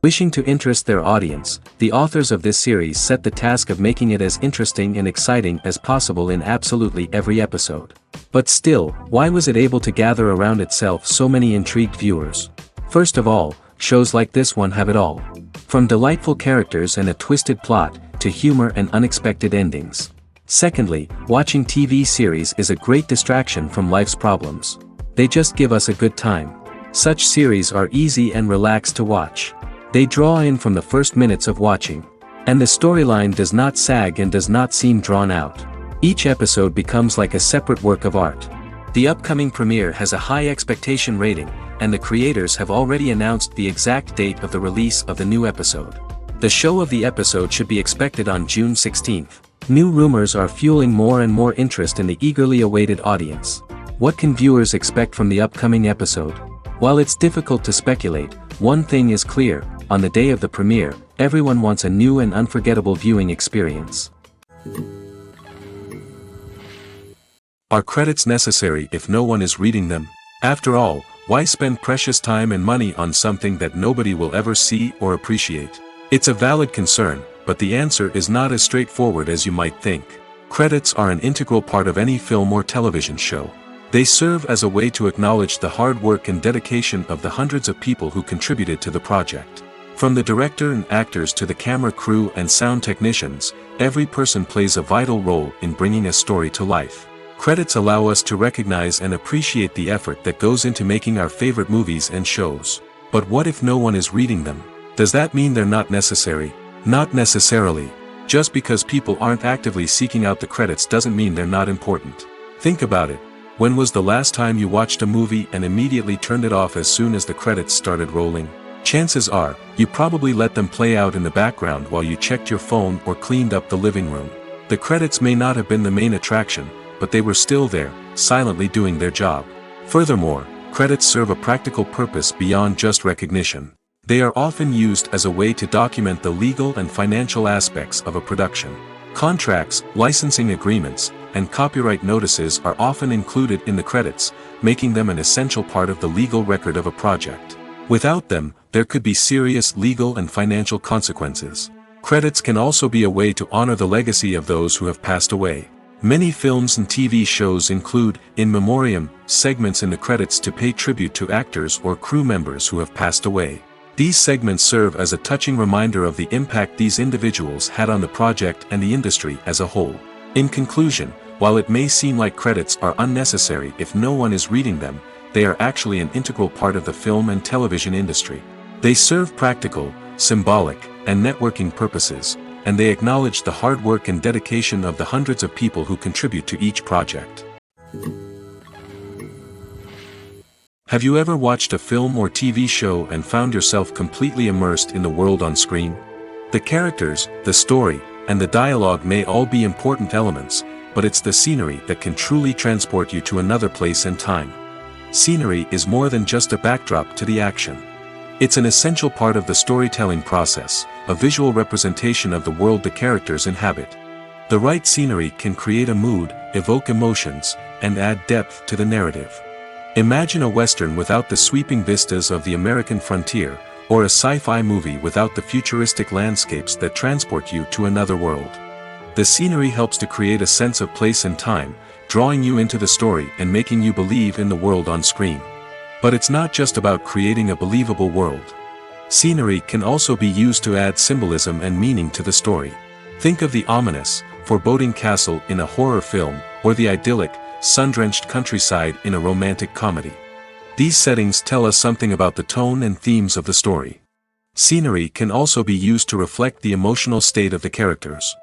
Wishing to interest their audience, the authors of this series set the task of making it as interesting and exciting as possible in absolutely every episode. But still, why was it able to gather around itself so many intrigued viewers? First of all, shows like this one have it all. From delightful characters and a twisted plot, to humor and unexpected endings. Secondly, watching TV series is a great distraction from life's problems. They just give us a good time. Such series are easy and relaxed to watch. They draw in from the first minutes of watching. And the storyline does not sag and does not seem drawn out. Each episode becomes like a separate work of art. The upcoming premiere has a high expectation rating, and the creators have already announced the exact date of the release of the new episode. The show of the episode should be expected on June 16th. New rumors are fueling more and more interest in the eagerly awaited audience. What can viewers expect from the upcoming episode? While it's difficult to speculate, one thing is clear: on the day of the premiere, everyone wants a new and unforgettable viewing experience. Are credits necessary if no one is reading them? After all, why spend precious time and money on something that nobody will ever see or appreciate? It's a valid concern, but the answer is not as straightforward as you might think. Credits are an integral part of any film or television show. They serve as a way to acknowledge the hard work and dedication of the hundreds of people who contributed to the project. From the director and actors to the camera crew and sound technicians, every person plays a vital role in bringing a story to life. Credits allow us to recognize and appreciate the effort that goes into making our favorite movies and shows. But what if no one is reading them? Does that mean they're not necessary? Not necessarily. Just because people aren't actively seeking out the credits doesn't mean they're not important. Think about it. When was the last time you watched a movie and immediately turned it off as soon as the credits started rolling? Chances are, you probably let them play out in the background while you checked your phone or cleaned up the living room. The credits may not have been the main attraction, but they were still there, silently doing their job. Furthermore, credits serve a practical purpose beyond just recognition. They are often used as a way to document the legal and financial aspects of a production. Contracts, licensing agreements, and copyright notices are often included in the credits, making them an essential part of the legal record of a project. Without them, there could be serious legal and financial consequences. Credits can also be a way to honor the legacy of those who have passed away. Many films and TV shows include, in memoriam, segments in the credits to pay tribute to actors or crew members who have passed away. These segments serve as a touching reminder of the impact these individuals had on the project and the industry as a whole. In conclusion, while it may seem like credits are unnecessary if no one is reading them, they are actually an integral part of the film and television industry. They serve practical, symbolic, and networking purposes, and they acknowledge the hard work and dedication of the hundreds of people who contribute to each project. Have you ever watched a film or TV show and found yourself completely immersed in the world on screen? The characters, the story, and the dialogue may all be important elements, but it's the scenery that can truly transport you to another place and time. Scenery is more than just a backdrop to the action. It's an essential part of the storytelling process, a visual representation of the world the characters inhabit. The right scenery can create a mood, evoke emotions, and add depth to the narrative. Imagine a Western without the sweeping vistas of the American frontier, or a sci-fi movie without the futuristic landscapes that transport you to another world. The scenery helps to create a sense of place and time, drawing you into the story and making you believe in the world on screen. But it's not just about creating a believable world. Scenery can also be used to add symbolism and meaning to the story. Think of the ominous, foreboding castle in a horror film, or the idyllic, sun-drenched countryside in a romantic comedy. These settings tell us something about the tone and themes of the story. Scenery can also be used to reflect the emotional state of the characters.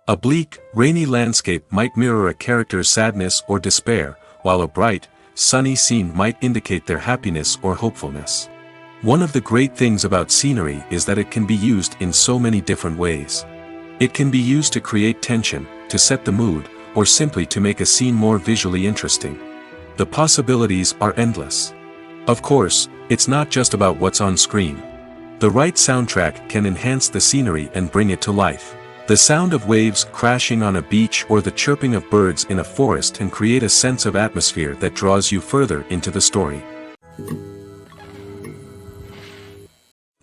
A bleak, rainy landscape might mirror a character's sadness or despair, while a bright, sunny scene might indicate their happiness or hopefulness. One of the great things about scenery is that it can be used in so many different ways. It can be used to create tension, to set the mood, or simply to make a scene more visually interesting. The possibilities are endless. Of course, it's not just about what's on screen. The right soundtrack can enhance the scenery and bring it to life. The sound of waves crashing on a beach or the chirping of birds in a forest can create a sense of atmosphere that draws you further into the story.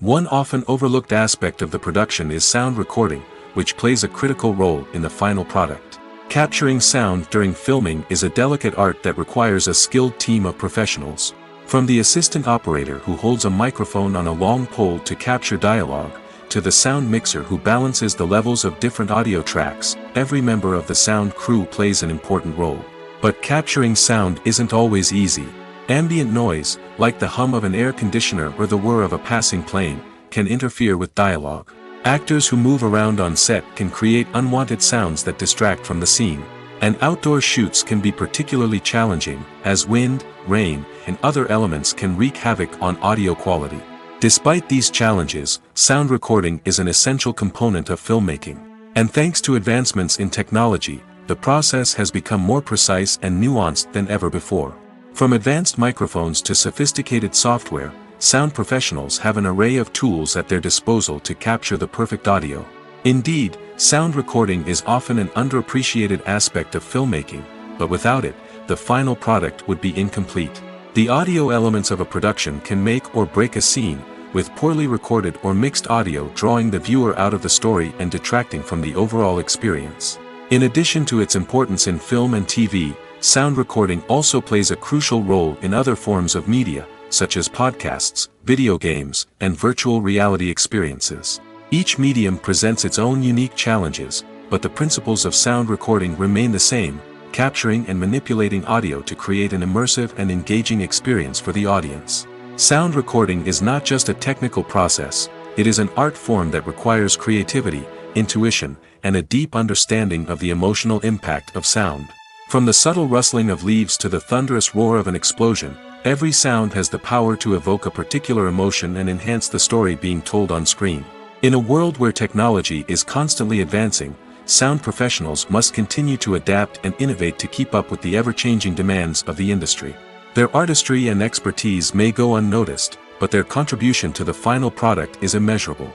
One often overlooked aspect of the production is sound recording, which plays a critical role in the final product. Capturing sound during filming is a delicate art that requires a skilled team of professionals. From the assistant operator who holds a microphone on a long pole to capture dialogue, to the sound mixer who balances the levels of different audio tracks, every member of the sound crew plays an important role. But capturing sound isn't always easy. Ambient noise, like the hum of an air conditioner or the whir of a passing plane, can interfere with dialogue. Actors who move around on set can create unwanted sounds that distract from the scene. And outdoor shoots can be particularly challenging, as wind, rain, and other elements can wreak havoc on audio quality. Despite these challenges, sound recording is an essential component of filmmaking. And thanks to advancements in technology, the process has become more precise and nuanced than ever before. From advanced microphones to sophisticated software, sound professionals have an array of tools at their disposal to capture the perfect audio. Indeed, sound recording is often an underappreciated aspect of filmmaking, but without it, the final product would be incomplete. The audio elements of a production can make or break a scene, with poorly recorded or mixed audio drawing the viewer out of the story and detracting from the overall experience. In addition to its importance in film and TV, sound recording also plays a crucial role in other forms of media, such as podcasts, video games, and virtual reality experiences. Each medium presents its own unique challenges, but the principles of sound recording remain the same: capturing and manipulating audio to create an immersive and engaging experience for the audience. Sound recording is not just a technical process, it is an art form that requires creativity, intuition, and a deep understanding of the emotional impact of sound. From the subtle rustling of leaves to the thunderous roar of an explosion, every sound has the power to evoke a particular emotion and enhance the story being told on screen. In a world where technology is constantly advancing, sound professionals must continue to adapt and innovate to keep up with the ever-changing demands of the industry. Their artistry and expertise may go unnoticed, but their contribution to the final product is immeasurable.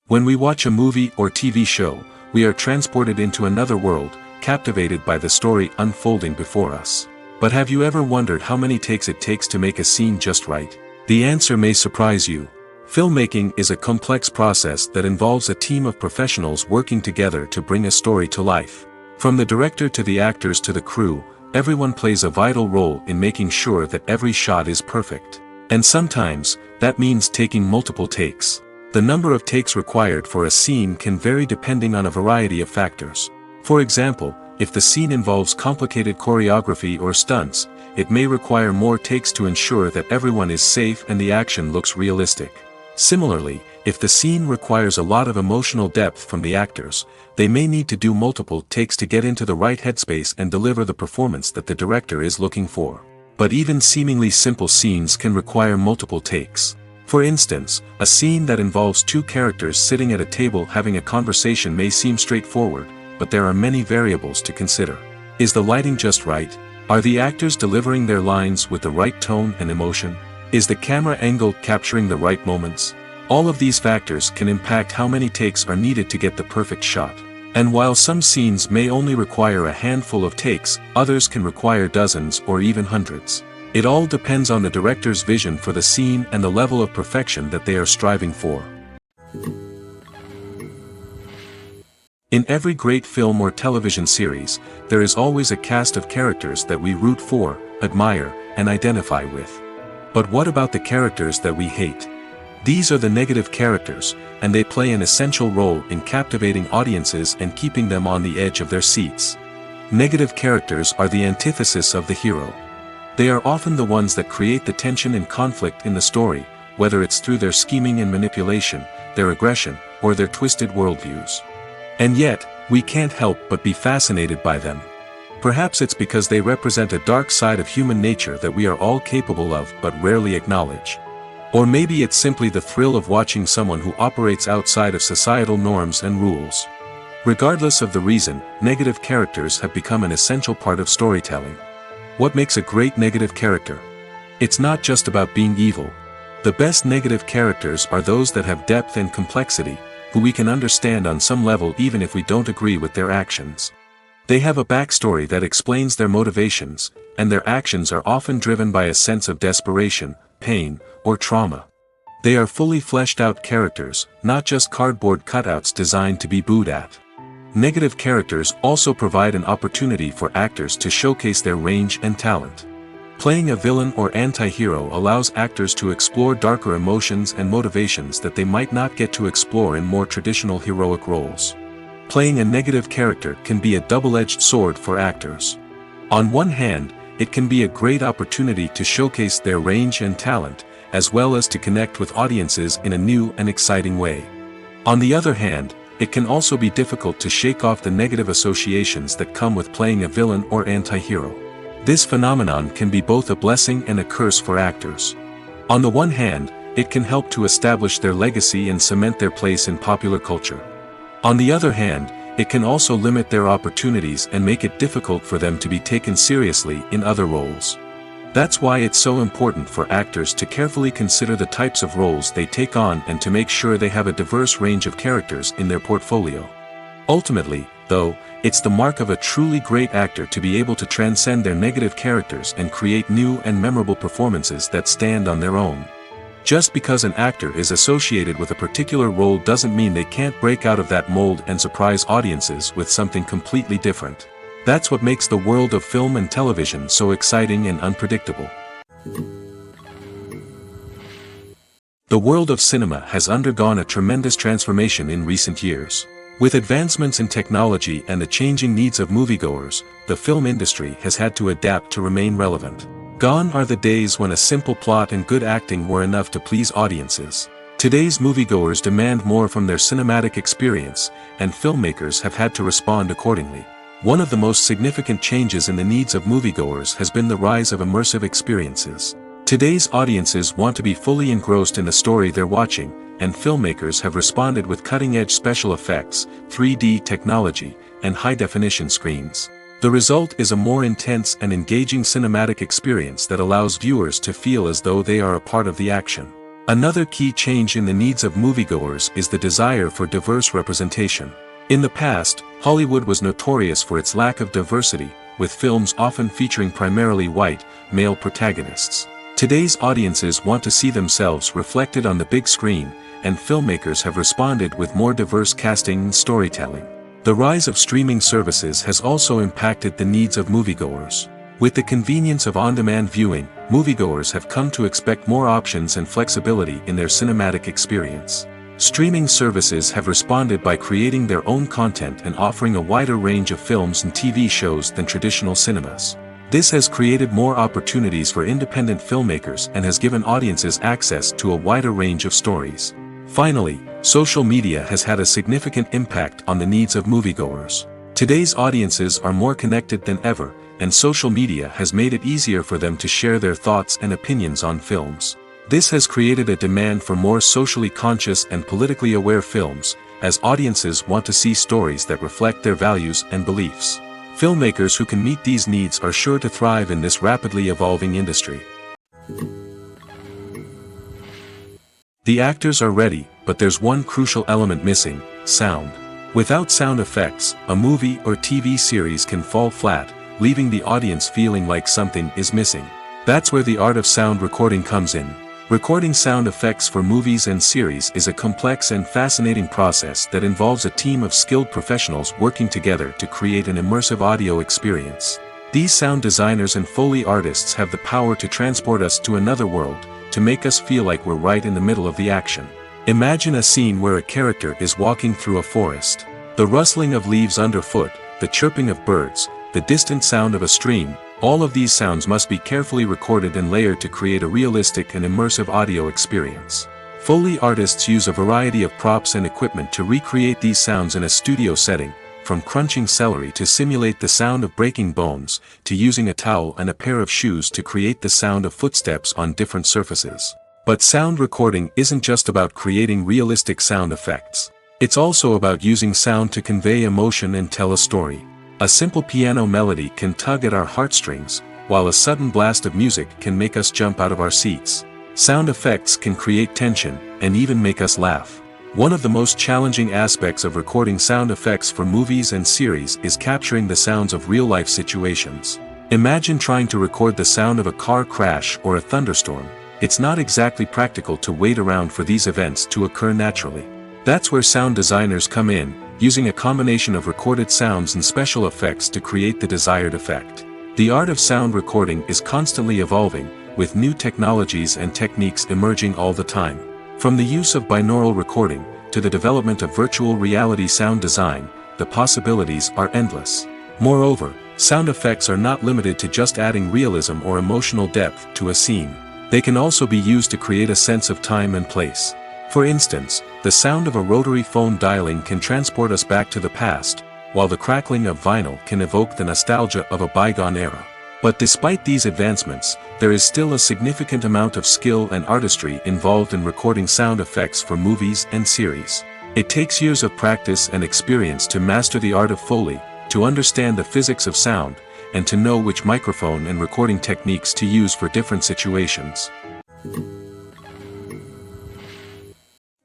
When we watch a movie or TV show, we are transported into another world, captivated by the story unfolding before us. But have you ever wondered how many takes it takes to make a scene just right? The answer may surprise you. Filmmaking is a complex process that involves a team of professionals working together to bring a story to life. From the director to the actors to the crew, everyone plays a vital role in making sure that every shot is perfect. And sometimes, that means taking multiple takes. The number of takes required for a scene can vary depending on a variety of factors. For example, if the scene involves complicated choreography or stunts, it may require more takes to ensure that everyone is safe and the action looks realistic. Similarly, if the scene requires a lot of emotional depth from the actors, they may need to do multiple takes to get into the right headspace and deliver the performance that the director is looking for. But even seemingly simple scenes can require multiple takes. For instance, a scene that involves two characters sitting at a table having a conversation may seem straightforward, but there are many variables to consider. Is the lighting just right? Are the actors delivering their lines with the right tone and emotion? Is the camera angle capturing the right moments? All of these factors can impact how many takes are needed to get the perfect shot. And while some scenes may only require a handful of takes, others can require dozens or even hundreds. It all depends on the director's vision for the scene and the level of perfection that they are striving for. In every great film or television series, there is always a cast of characters that we root for, admire, and identify with. But what about the characters that we hate? These are the negative characters, and they play an essential role in captivating audiences and keeping them on the edge of their seats. Negative characters are the antithesis of the hero. They are often the ones that create the tension and conflict in the story, whether it's through their scheming and manipulation, their aggression, or their twisted worldviews. And yet, we can't help but be fascinated by them. Perhaps it's because they represent a dark side of human nature that we are all capable of but rarely acknowledge. Or maybe it's simply the thrill of watching someone who operates outside of societal norms and rules. Regardless of the reason, negative characters have become an essential part of storytelling. What makes a great negative character? It's not just about being evil. The best negative characters are those that have depth and complexity, who we can understand on some level even if we don't agree with their actions. They have a backstory that explains their motivations, and their actions are often driven by a sense of desperation, pain, or trauma. They are fully fleshed out characters, not just cardboard cutouts designed to be booed at. Negative characters also provide an opportunity for actors to showcase their range and talent. Playing a villain or anti-hero allows actors to explore darker emotions and motivations that they might not get to explore in more traditional heroic roles. Playing a negative character can be a double-edged sword for actors. On one hand, it can be a great opportunity to showcase their range and talent, as well as to connect with audiences in a new and exciting way. On the other hand, it can also be difficult to shake off the negative associations that come with playing a villain or anti-hero. This phenomenon can be both a blessing and a curse for actors. On the one hand, it can help to establish their legacy and cement their place in popular culture. On the other hand, it can also limit their opportunities and make it difficult for them to be taken seriously in other roles. That's why it's so important for actors to carefully consider the types of roles they take on and to make sure they have a diverse range of characters in their portfolio. Ultimately, though, it's the mark of a truly great actor to be able to transcend their negative characters and create new and memorable performances that stand on their own. Just because an actor is associated with a particular role doesn't mean they can't break out of that mold and surprise audiences with something completely different. That's what makes the world of film and television so exciting and unpredictable. The world of cinema has undergone a tremendous transformation in recent years. With advancements in technology and the changing needs of moviegoers, the film industry has had to adapt to remain relevant. Gone are the days when a simple plot and good acting were enough to please audiences. Today's moviegoers demand more from their cinematic experience, and filmmakers have had to respond accordingly. One of the most significant changes in the needs of moviegoers has been the rise of immersive experiences. Today's audiences want to be fully engrossed in the story they're watching, and filmmakers have responded with cutting-edge special effects, 3D technology, and high-definition screens. The result is a more intense and engaging cinematic experience that allows viewers to feel as though they are a part of the action. Another key change in the needs of moviegoers is the desire for diverse representation. In the past, Hollywood was notorious for its lack of diversity, with films often featuring primarily white, male protagonists. Today's audiences want to see themselves reflected on the big screen, and filmmakers have responded with more diverse casting and storytelling. The rise of streaming services has also impacted the needs of moviegoers. With the convenience of on-demand viewing, moviegoers have come to expect more options and flexibility in their cinematic experience. Streaming services have responded by creating their own content and offering a wider range of films and TV shows than traditional cinemas. This has created more opportunities for independent filmmakers and has given audiences access to a wider range of stories. Finally, social media has had a significant impact on the needs of moviegoers. Today's audiences are more connected than ever, and social media has made it easier for them to share their thoughts and opinions on films. This has created a demand for more socially conscious and politically aware films, as audiences want to see stories that reflect their values and beliefs. Filmmakers who can meet these needs are sure to thrive in this rapidly evolving industry. The actors are ready, but there's one crucial element missing: sound. Without sound effects, a movie or TV series can fall flat, leaving the audience feeling like something is missing. That's where the art of sound recording comes in. Recording sound effects for movies and series is a complex and fascinating process that involves a team of skilled professionals working together to create an immersive audio experience. These sound designers and Foley artists have the power to transport us to another world, to make us feel like we're right in the middle of the action. Imagine a scene where a character is walking through a forest. The rustling of leaves underfoot, the chirping of birds, the distant sound of a stream, all of these sounds must be carefully recorded and layered to create a realistic and immersive audio experience. Foley artists use a variety of props and equipment to recreate these sounds in a studio setting, from crunching celery to simulate the sound of breaking bones, to using a towel and a pair of shoes to create the sound of footsteps on different surfaces. But sound recording isn't just about creating realistic sound effects. It's also about using sound to convey emotion and tell a story. A simple piano melody can tug at our heartstrings, while a sudden blast of music can make us jump out of our seats. Sound effects can create tension, and even make us laugh. One of the most challenging aspects of recording sound effects for movies and series is capturing the sounds of real-life situations. Imagine trying to record the sound of a car crash or a thunderstorm. it's not exactly practical to wait around for these events to occur naturally. That's where sound designers come in, using a combination of recorded sounds and special effects to create the desired effect. The art of sound recording is constantly evolving, with new technologies and techniques emerging all the time. From the use of binaural recording, to the development of virtual reality sound design, the possibilities are endless. Moreover, sound effects are not limited to just adding realism or emotional depth to a scene. They can also be used to create a sense of time and place. For instance, the sound of a rotary phone dialing can transport us back to the past, while the crackling of vinyl can evoke the nostalgia of a bygone era. But despite these advancements, there is still a significant amount of skill and artistry involved in recording sound effects for movies and series. It takes years of practice and experience to master the art of Foley, to understand the physics of sound, and to know which microphone and recording techniques to use for different situations.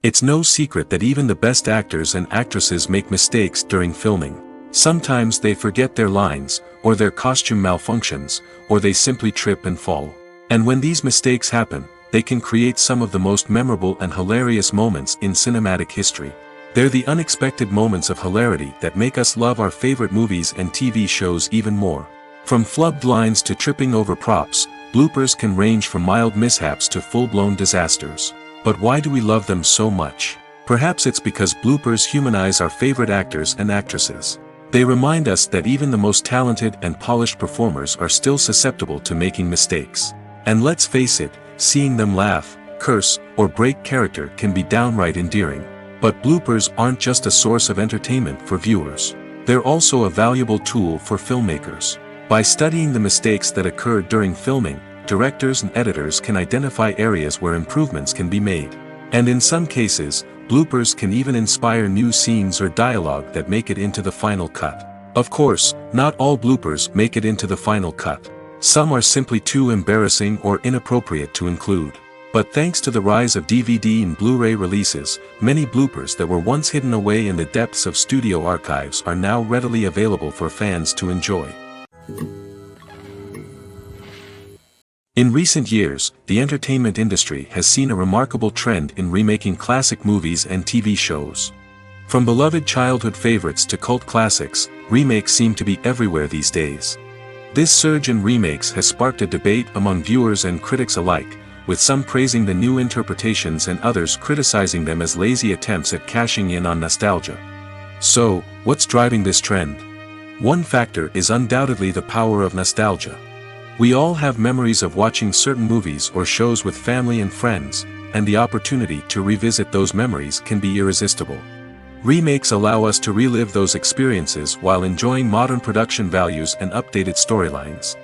It's no secret that even the best actors and actresses make mistakes during filming. Sometimes they forget their lines, or their costume malfunctions, or they simply trip and fall. And when these mistakes happen, they can create some of the most memorable and hilarious moments in cinematic history. They're the unexpected moments of hilarity that make us love our favorite movies and TV shows even more. From flubbed lines to tripping over props, bloopers can range from mild mishaps to full-blown disasters. But why do we love them so much? Perhaps it's because bloopers humanize our favorite actors and actresses. They remind us that even the most talented and polished performers are still susceptible to making mistakes. And let's face it, seeing them laugh, curse, or break character can be downright endearing. But bloopers aren't just a source of entertainment for viewers. They're also a valuable tool for filmmakers. By studying the mistakes that occurred during filming, directors and editors can identify areas where improvements can be made. And in some cases, bloopers can even inspire new scenes or dialogue that make it into the final cut. Of course, not all bloopers make it into the final cut. Some are simply too embarrassing or inappropriate to include. But thanks to the rise of DVD and Blu-ray releases, many bloopers that were once hidden away in the depths of studio archives are now readily available for fans to enjoy. In recent years, the entertainment industry has seen a remarkable trend in remaking classic movies and TV shows. From beloved childhood favorites to cult classics, remakes seem to be everywhere these days. This surge in remakes has sparked a debate among viewers and critics alike, with some praising the new interpretations and others criticizing them as lazy attempts at cashing in on nostalgia. So, what's driving this trend? One factor is undoubtedly the power of nostalgia. We all have memories of watching certain movies or shows with family and friends, and the opportunity to revisit those memories can be irresistible. Remakes allow us to relive those experiences while enjoying modern production values and updated storylines.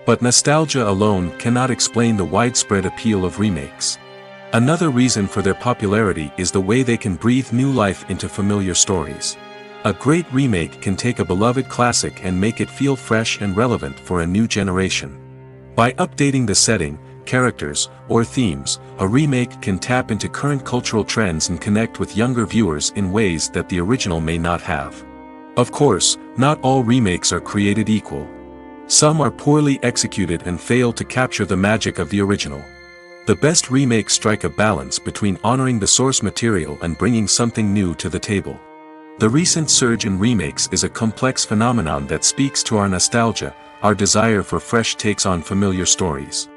But nostalgia alone cannot explain the widespread appeal of remakes. Another reason for their popularity is the way they can breathe new life into familiar stories. A great remake can take a beloved classic and make it feel fresh and relevant for a new generation. By updating the setting, characters, or themes, a remake can tap into current cultural trends and connect with younger viewers in ways that the original may not have. Of course, not all remakes are created equal. Some are poorly executed and fail to capture the magic of the original. The best remakes strike a balance between honoring the source material and bringing something new to the table. The recent surge in remakes is a complex phenomenon that speaks to our nostalgia, our desire for fresh takes on familiar stories.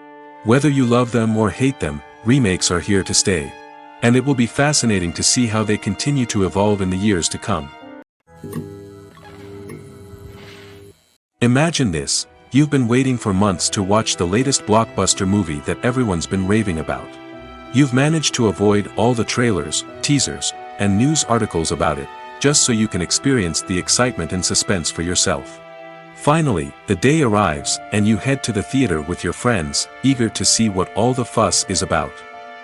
Whether you love them or hate them, remakes are here to stay. And it will be fascinating to see how they continue to evolve in the years to come. Imagine this, you've been waiting for months to watch the latest blockbuster movie that everyone's been raving about. You've managed to avoid all the trailers, teasers, and news articles about it, just so you can experience the excitement and suspense for yourself. Finally, the day arrives, and you head to the theater with your friends, eager to see what all the fuss is about.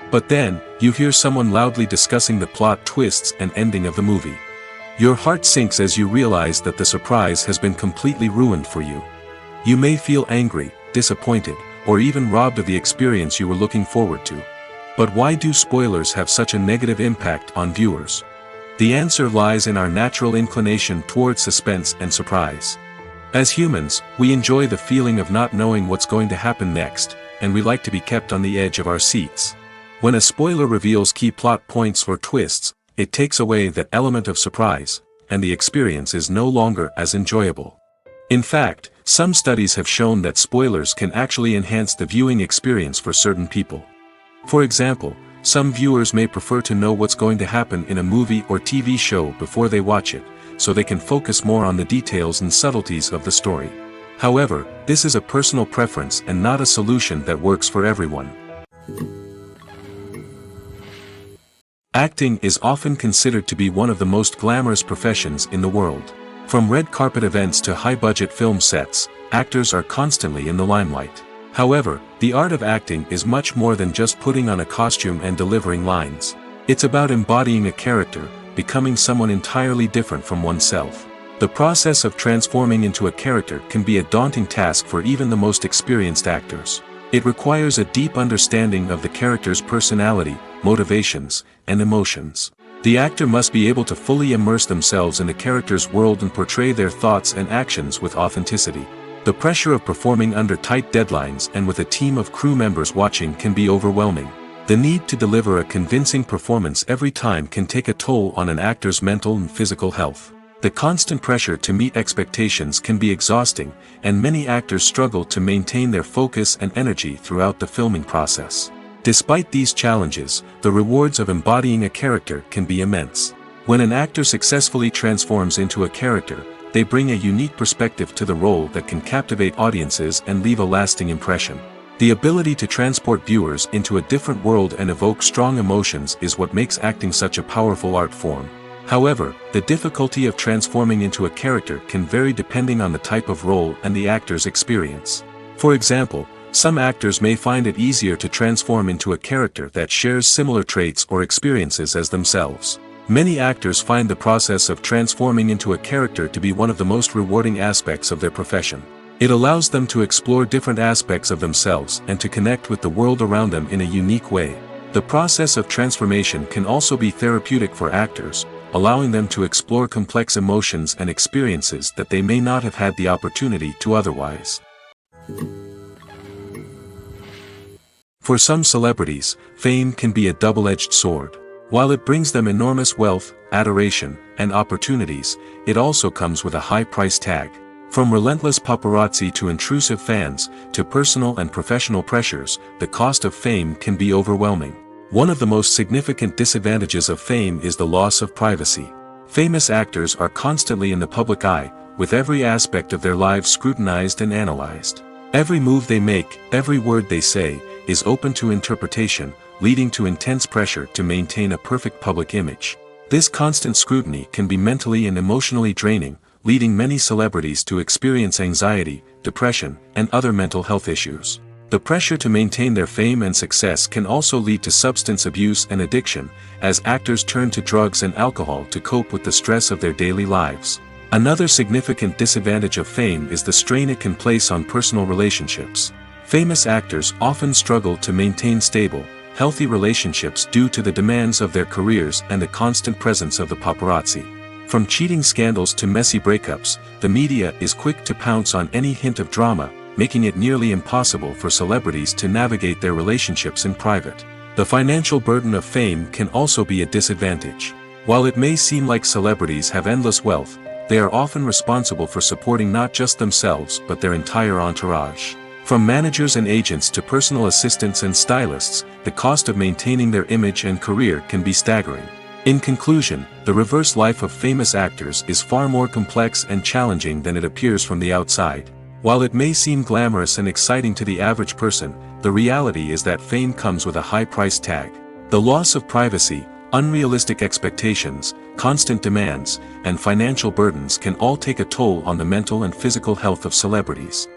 But then, you hear someone loudly discussing the plot twists and ending of the movie. Your heart sinks as you realize that the surprise has been completely ruined for you. You may feel angry, disappointed, or even robbed of the experience you were looking forward to. But why do spoilers have such a negative impact on viewers? The answer lies in our natural inclination towards suspense and surprise. As humans, we enjoy the feeling of not knowing what's going to happen next, and we like to be kept on the edge of our seats. When a spoiler reveals key plot points or twists, it takes away that element of surprise, and the experience is no longer as enjoyable. In fact, some studies have shown that spoilers can actually enhance the viewing experience for certain people. For example, some viewers may prefer to know what's going to happen in a movie or TV show before they watch it, so they can focus more on the details and subtleties of the story. However, this is a personal preference and not a solution that works for everyone. Acting is often considered to be one of the most glamorous professions in the world. From red carpet events to high-budget film sets, actors are constantly in the limelight. However, the art of acting is much more than just putting on a costume and delivering lines. It's about embodying a character, becoming someone entirely different from oneself. The process of transforming into a character can be a daunting task for even the most experienced actors. It requires a deep understanding of the character's personality, motivations, and emotions. The actor must be able to fully immerse themselves in the character's world and portray their thoughts and actions with authenticity. The pressure of performing under tight deadlines and with a team of crew members watching can be overwhelming. The need to deliver a convincing performance every time can take a toll on an actor's mental and physical health. The constant pressure to meet expectations can be exhausting, and many actors struggle to maintain their focus and energy throughout the filming process. Despite these challenges, the rewards of embodying a character can be immense. When an actor successfully transforms into a character, they bring a unique perspective to the role that can captivate audiences and leave a lasting impression. The ability to transport viewers into a different world and evoke strong emotions is what makes acting such a powerful art form. However, the difficulty of transforming into a character can vary depending on the type of role and the actor's experience. For example, some actors may find it easier to transform into a character that shares similar traits or experiences as themselves. Many actors find the process of transforming into a character to be one of the most rewarding aspects of their profession. It allows them to explore different aspects of themselves and to connect with the world around them in a unique way. The process of transformation can also be therapeutic for actors, allowing them to explore complex emotions and experiences that they may not have had the opportunity to otherwise. For some celebrities, fame can be a double-edged sword. While it brings them enormous wealth, adoration, and opportunities, it also comes with a high price tag. From relentless paparazzi to intrusive fans, to personal and professional pressures, the cost of fame can be overwhelming. One of the most significant disadvantages of fame is the loss of privacy. Famous actors are constantly in the public eye, with every aspect of their lives scrutinized and analyzed. Every move they make, every word they say, is open to interpretation, leading to intense pressure to maintain a perfect public image. This constant scrutiny can be mentally and emotionally draining, leading many celebrities to experience anxiety, depression, and other mental health issues. The pressure to maintain their fame and success can also lead to substance abuse and addiction, as actors turn to drugs and alcohol to cope with the stress of their daily lives. Another significant disadvantage of fame is the strain it can place on personal relationships. Famous actors often struggle to maintain stable, healthy relationships due to the demands of their careers and the constant presence of the paparazzi. From cheating scandals to messy breakups, the media is quick to pounce on any hint of drama, making it nearly impossible for celebrities to navigate their relationships in private. The financial burden of fame can also be a disadvantage. While it may seem like celebrities have endless wealth, they are often responsible for supporting not just themselves but their entire entourage. From managers and agents to personal assistants and stylists, the cost of maintaining their image and career can be staggering. In conclusion, the reverse life of famous actors is far more complex and challenging than it appears from the outside. While it may seem glamorous and exciting to the average person, the reality is that fame comes with a high price tag. The loss of privacy, unrealistic expectations, constant demands, and financial burdens can all take a toll on the mental and physical health of celebrities.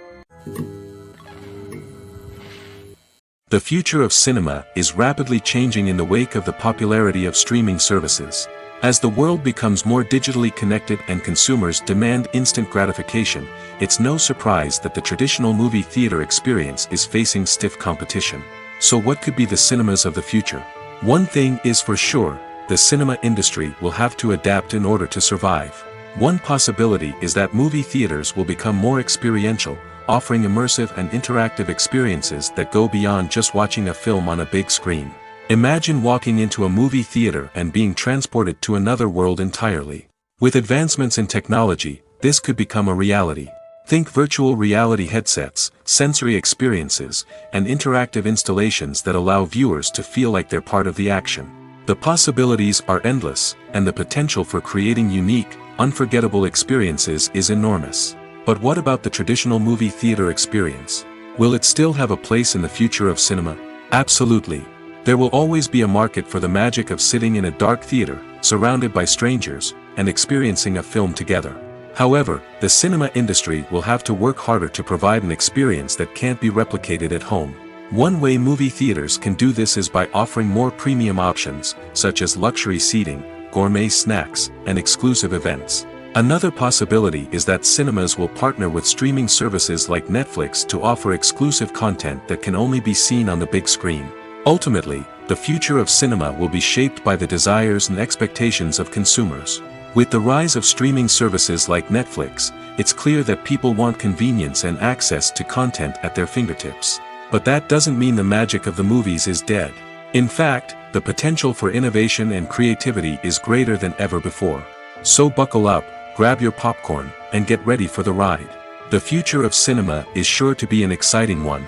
The future of cinema is rapidly changing in the wake of the popularity of streaming services. As the world becomes more digitally connected and consumers demand instant gratification, it's no surprise that the traditional movie theater experience is facing stiff competition. So what could be the cinemas of the future? One thing is for sure, the cinema industry will have to adapt in order to survive. One possibility is that movie theaters will become more experiential, offering immersive and interactive experiences that go beyond just watching a film on a big screen. Imagine walking into a movie theater and being transported to another world entirely. With advancements in technology, this could become a reality. Think virtual reality headsets, sensory experiences, and interactive installations that allow viewers to feel like they're part of the action. The possibilities are endless, and the potential for creating unique, unforgettable experiences is enormous. But what about the traditional movie theater experience? Will it still have a place in the future of cinema? Absolutely. There will always be a market for the magic of sitting in a dark theater, surrounded by strangers, and experiencing a film together. However, the cinema industry will have to work harder to provide an experience that can't be replicated at home. One way movie theaters can do this is by offering more premium options, such as luxury seating, gourmet snacks, and exclusive events. Another possibility is that cinemas will partner with streaming services like Netflix to offer exclusive content that can only be seen on the big screen. Ultimately, the future of cinema will be shaped by the desires and expectations of consumers. With the rise of streaming services like Netflix, it's clear that people want convenience and access to content at their fingertips. But that doesn't mean the magic of the movies is dead. In fact, the potential for innovation and creativity is greater than ever before. So buckle up, grab your popcorn, and get ready for the ride. The future of cinema is sure to be an exciting one.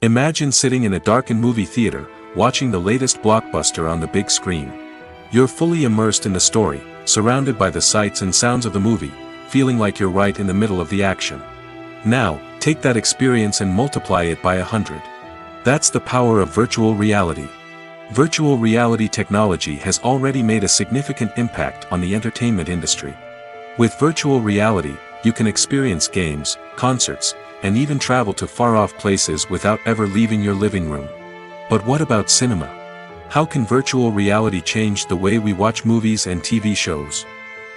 Imagine sitting in a darkened movie theater, watching the latest blockbuster on the big screen. You're fully immersed in the story, surrounded by the sights and sounds of the movie, feeling like you're right in the middle of the action. Now, take that experience and multiply it by 100. That's the power of virtual reality. Virtual reality technology has already made a significant impact on the entertainment industry. With virtual reality, you can experience games, concerts, and even travel to far-off places without ever leaving your living room. But what about cinema? How can virtual reality change the way we watch movies and TV shows?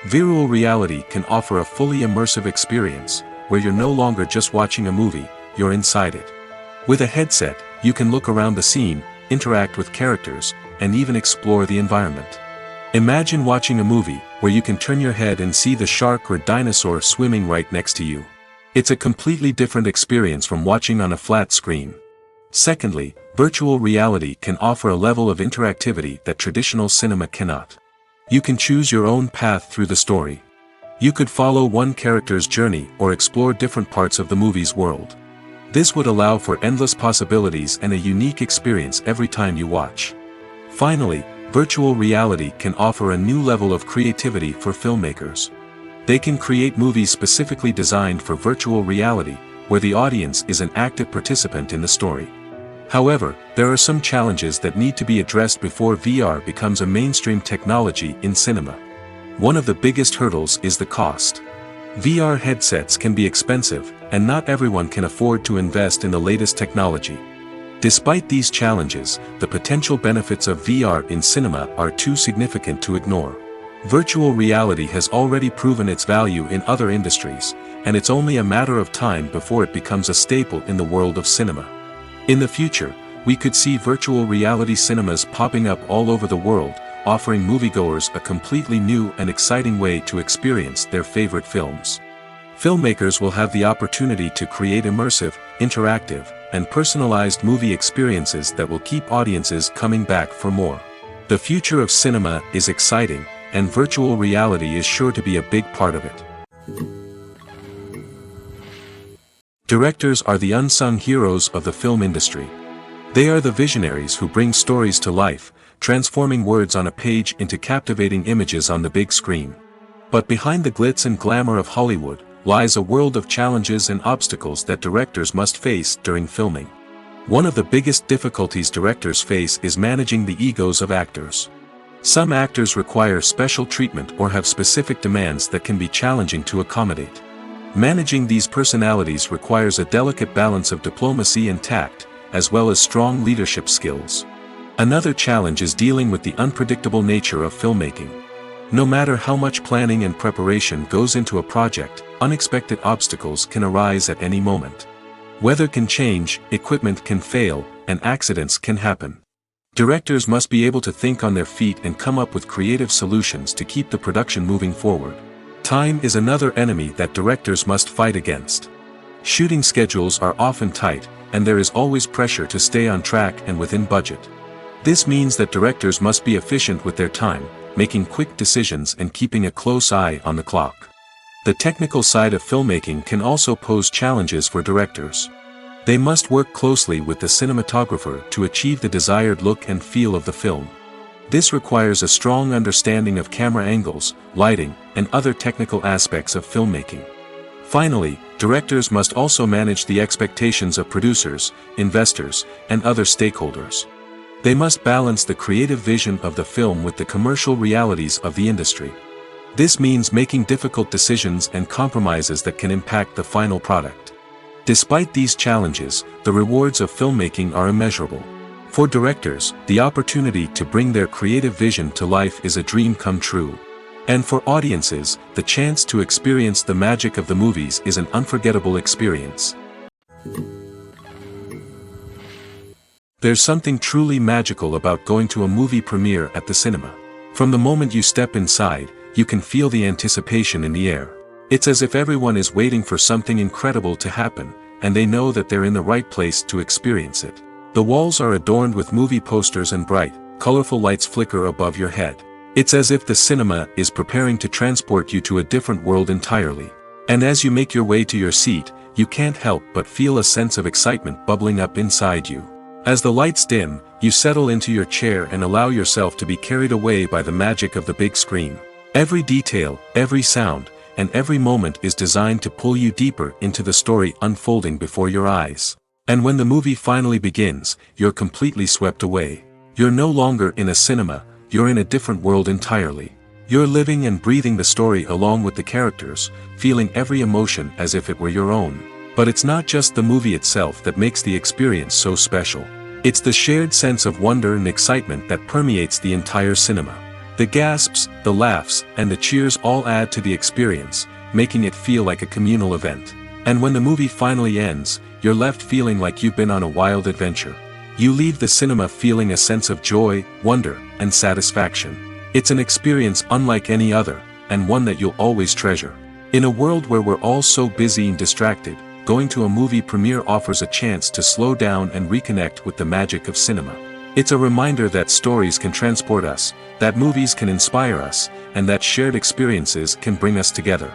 Virtual reality can offer a fully immersive experience, where you're no longer just watching a movie, you're inside it. With a headset, you can look around the scene, interact with characters, and even explore the environment. Imagine watching a movie, where you can turn your head and see the shark or dinosaur swimming right next to you. It's a completely different experience from watching on a flat screen. Secondly, virtual reality can offer a level of interactivity that traditional cinema cannot. You can choose your own path through the story. You could follow one character's journey or explore different parts of the movie's world. This would allow for endless possibilities and a unique experience every time you watch. Finally, virtual reality can offer a new level of creativity for filmmakers. They can create movies specifically designed for virtual reality, where the audience is an active participant in the story. However, there are some challenges that need to be addressed before VR becomes a mainstream technology in cinema. One of the biggest hurdles is the cost. VR headsets can be expensive, and not everyone can afford to invest in the latest technology. Despite these challenges, the potential benefits of VR in cinema are too significant to ignore. Virtual reality has already proven its value in other industries, and it's only a matter of time before it becomes a staple in the world of cinema. In the future, we could see virtual reality cinemas popping up all over the world, offering moviegoers a completely new and exciting way to experience their favorite films. Filmmakers will have the opportunity to create immersive, interactive, and personalized movie experiences that will keep audiences coming back for more. The future of cinema is exciting, and virtual reality is sure to be a big part of it. Directors are the unsung heroes of the film industry. They are the visionaries who bring stories to life, transforming words on a page into captivating images on the big screen. But behind the glitz and glamour of Hollywood, lies a world of challenges and obstacles that directors must face during filming. One of the biggest difficulties directors face is managing the egos of actors. Some actors require special treatment or have specific demands that can be challenging to accommodate. Managing these personalities requires a delicate balance of diplomacy and tact, as well as strong leadership skills. Another challenge is dealing with the unpredictable nature of filmmaking. No matter how much planning and preparation goes into a project, unexpected obstacles can arise at any moment. Weather can change, equipment can fail, and accidents can happen. Directors must be able to think on their feet and come up with creative solutions to keep the production moving forward. Time is another enemy that directors must fight against. Shooting schedules are often tight, and there is always pressure to stay on track and within budget. This means that directors must be efficient with their time, making quick decisions and keeping a close eye on the clock. The technical side of filmmaking can also pose challenges for directors. They must work closely with the cinematographer to achieve the desired look and feel of the film. This requires a strong understanding of camera angles, lighting, and other technical aspects of filmmaking. Finally, directors must also manage the expectations of producers, investors, and other stakeholders. They must balance the creative vision of the film with the commercial realities of the industry. This means making difficult decisions and compromises that can impact the final product. Despite these challenges, the rewards of filmmaking are immeasurable. For directors, the opportunity to bring their creative vision to life is a dream come true. And for audiences, the chance to experience the magic of the movies is an unforgettable experience. There's something truly magical about going to a movie premiere at the cinema. From the moment you step inside, you can feel the anticipation in the air. It's as if everyone is waiting for something incredible to happen, and they know that they're in the right place to experience it. The walls are adorned with movie posters and bright, colorful lights flicker above your head. It's as if the cinema is preparing to transport you to a different world entirely. And as you make your way to your seat, you can't help but feel a sense of excitement bubbling up inside you. As the lights dim, you settle into your chair and allow yourself to be carried away by the magic of the big screen. Every detail, every sound, and every moment is designed to pull you deeper into the story unfolding before your eyes. And when the movie finally begins, you're completely swept away. You're no longer in a cinema, you're in a different world entirely. You're living and breathing the story along with the characters, feeling every emotion as if it were your own. But it's not just the movie itself that makes the experience so special. It's the shared sense of wonder and excitement that permeates the entire cinema. The gasps, the laughs, and the cheers all add to the experience, making it feel like a communal event. And when the movie finally ends, you're left feeling like you've been on a wild adventure. You leave the cinema feeling a sense of joy, wonder, and satisfaction. It's an experience unlike any other, and one that you'll always treasure. In a world where we're all so busy and distracted, going to a movie premiere offers a chance to slow down and reconnect with the magic of cinema. It's a reminder that stories can transport us, that movies can inspire us, and that shared experiences can bring us together.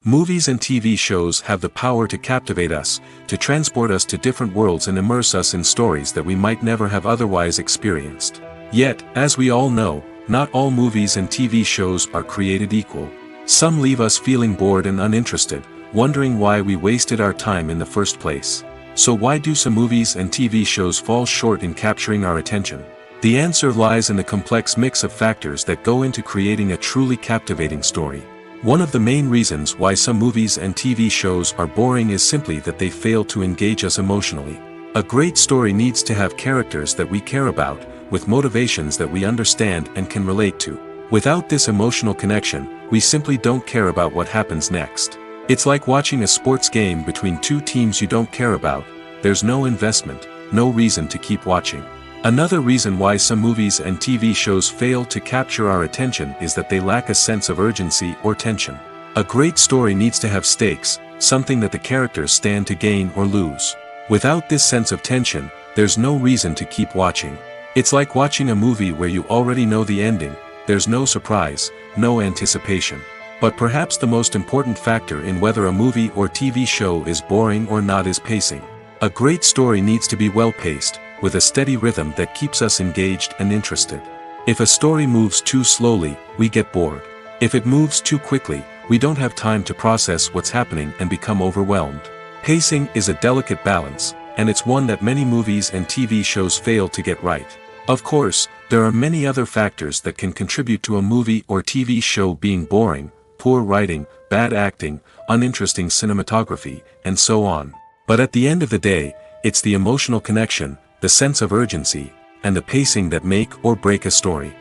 Movies and TV shows have the power to captivate us, to transport us to different worlds and immerse us in stories that we might never have otherwise experienced. Yet, as we all know, not all movies and TV shows are created equal. Some leave us feeling bored and uninterested, wondering why we wasted our time in the first place. So why do some movies and TV shows fall short in capturing our attention? The answer lies in the complex mix of factors that go into creating a truly captivating story. One of the main reasons why some movies and TV shows are boring is simply that they fail to engage us emotionally. A great story needs to have characters that we care about, with motivations that we understand and can relate to. Without this emotional connection, we simply don't care about what happens next. It's like watching a sports game between two teams you don't care about. There's no investment, no reason to keep watching. Another reason why some movies and TV shows fail to capture our attention is that they lack a sense of urgency or tension. A great story needs to have stakes, something that the characters stand to gain or lose. Without this sense of tension, there's no reason to keep watching. It's like watching a movie where you already know the ending. There's no surprise, no anticipation. But perhaps the most important factor in whether a movie or TV show is boring or not is pacing. A great story needs to be well-paced, with a steady rhythm that keeps us engaged and interested. If a story moves too slowly, we get bored. If it moves too quickly, we don't have time to process what's happening and become overwhelmed. Pacing is a delicate balance, and it's one that many movies and TV shows fail to get right. Of course, there are many other factors that can contribute to a movie or TV show being boring: poor writing, bad acting, uninteresting cinematography, and so on. But at the end of the day, it's the emotional connection, the sense of urgency, and the pacing that make or break a story.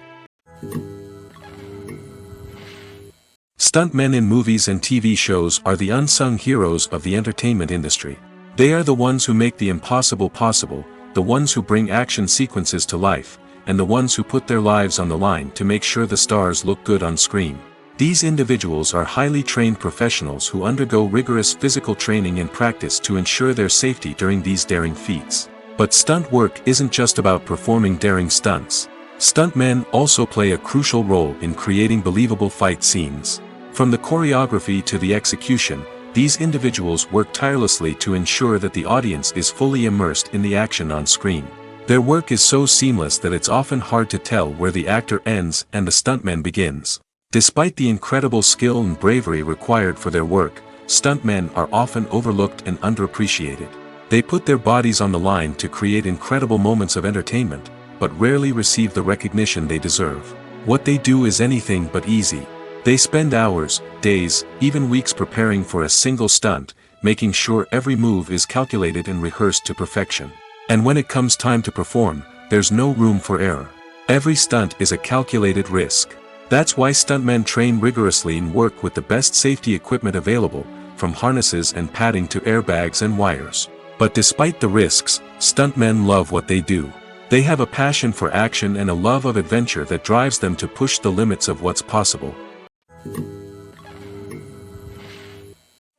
Stuntmen in movies and TV shows are the unsung heroes of the entertainment industry. They are the ones who make the impossible possible, the ones who bring action sequences to life, and the ones who put their lives on the line to make sure the stars look good on screen. These individuals are highly trained professionals who undergo rigorous physical training and practice to ensure their safety during these daring feats. But stunt work isn't just about performing daring stunts. Stuntmen also play a crucial role in creating believable fight scenes. From the choreography to the execution, these individuals work tirelessly to ensure that the audience is fully immersed in the action on screen. Their work is so seamless that it's often hard to tell where the actor ends and the stuntman begins. Despite the incredible skill and bravery required for their work, stuntmen are often overlooked and underappreciated. They put their bodies on the line to create incredible moments of entertainment, but rarely receive the recognition they deserve. What they do is anything but easy. They spend hours, days, even weeks preparing for a single stunt, making sure every move is calculated and rehearsed to perfection. And when it comes time to perform, there's no room for error. Every stunt is a calculated risk. That's why stuntmen train rigorously and work with the best safety equipment available, from harnesses and padding to airbags and wires. But despite the risks, stuntmen love what they do. They have a passion for action and a love of adventure that drives them to push the limits of what's possible.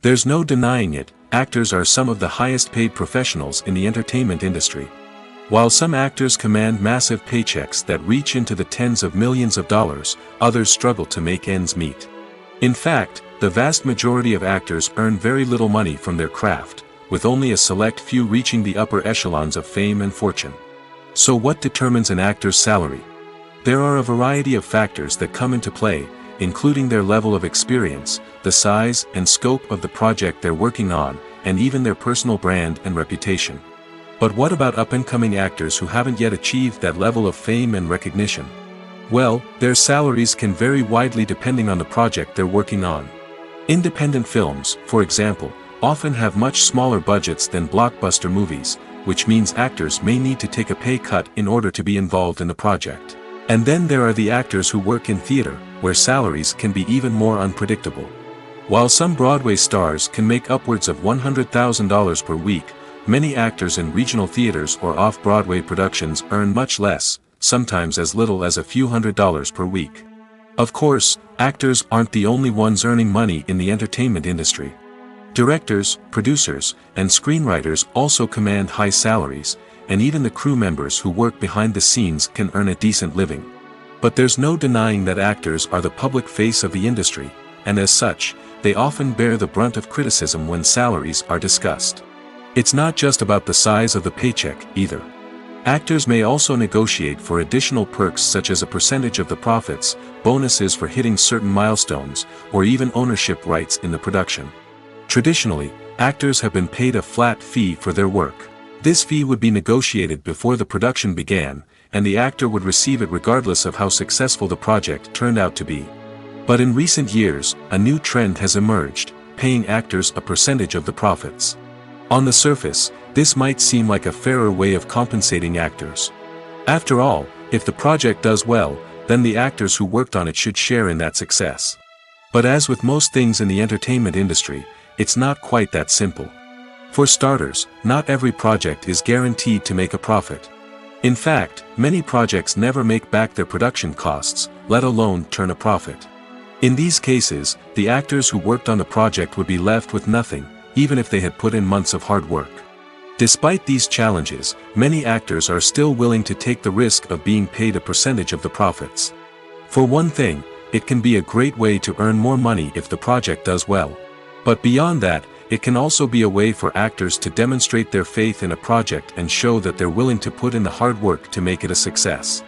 There's no denying it, actors are some of the highest paid professionals in the entertainment industry. While some actors command massive paychecks that reach into the tens of millions of dollars, others struggle to make ends meet. In fact, the vast majority of actors earn very little money from their craft, with only a select few reaching the upper echelons of fame and fortune. So what determines an actor's salary? There are a variety of factors that come into play, including their level of experience, the size and scope of the project they're working on, and even their personal brand and reputation. But what about up-and-coming actors who haven't yet achieved that level of fame and recognition? Well, their salaries can vary widely depending on the project they're working on. Independent films, for example, often have much smaller budgets than blockbuster movies, which means actors may need to take a pay cut in order to be involved in the project. And then there are the actors who work in theater, where salaries can be even more unpredictable. While some Broadway stars can make upwards of $100,000 per week, many actors in regional theaters or off-Broadway productions earn much less, sometimes as little as a few $100s per week. Of course, actors aren't the only ones earning money in the entertainment industry. Directors, producers, and screenwriters also command high salaries, and even the crew members who work behind the scenes can earn a decent living. But there's no denying that actors are the public face of the industry, and as such, they often bear the brunt of criticism when salaries are discussed. It's not just about the size of the paycheck, either. Actors may also negotiate for additional perks such as a percentage of the profits, bonuses for hitting certain milestones, or even ownership rights in the production. Traditionally, actors have been paid a flat fee for their work. This fee would be negotiated before the production began, and the actor would receive it regardless of how successful the project turned out to be. But in recent years, a new trend has emerged, paying actors a percentage of the profits. On the surface, this might seem like a fairer way of compensating actors. After all, if the project does well, then the actors who worked on it should share in that success. But as with most things in the entertainment industry, it's not quite that simple. For starters, not every project is guaranteed to make a profit. In fact, many projects never make back their production costs, let alone turn a profit. In these cases, the actors who worked on the project would be left with nothing, even if they had put in months of hard work. Despite these challenges, many actors are still willing to take the risk of being paid a percentage of the profits. For one thing, it can be a great way to earn more money if the project does well. But beyond that, it can also be a way for actors to demonstrate their faith in a project and show that they're willing to put in the hard work to make it a success.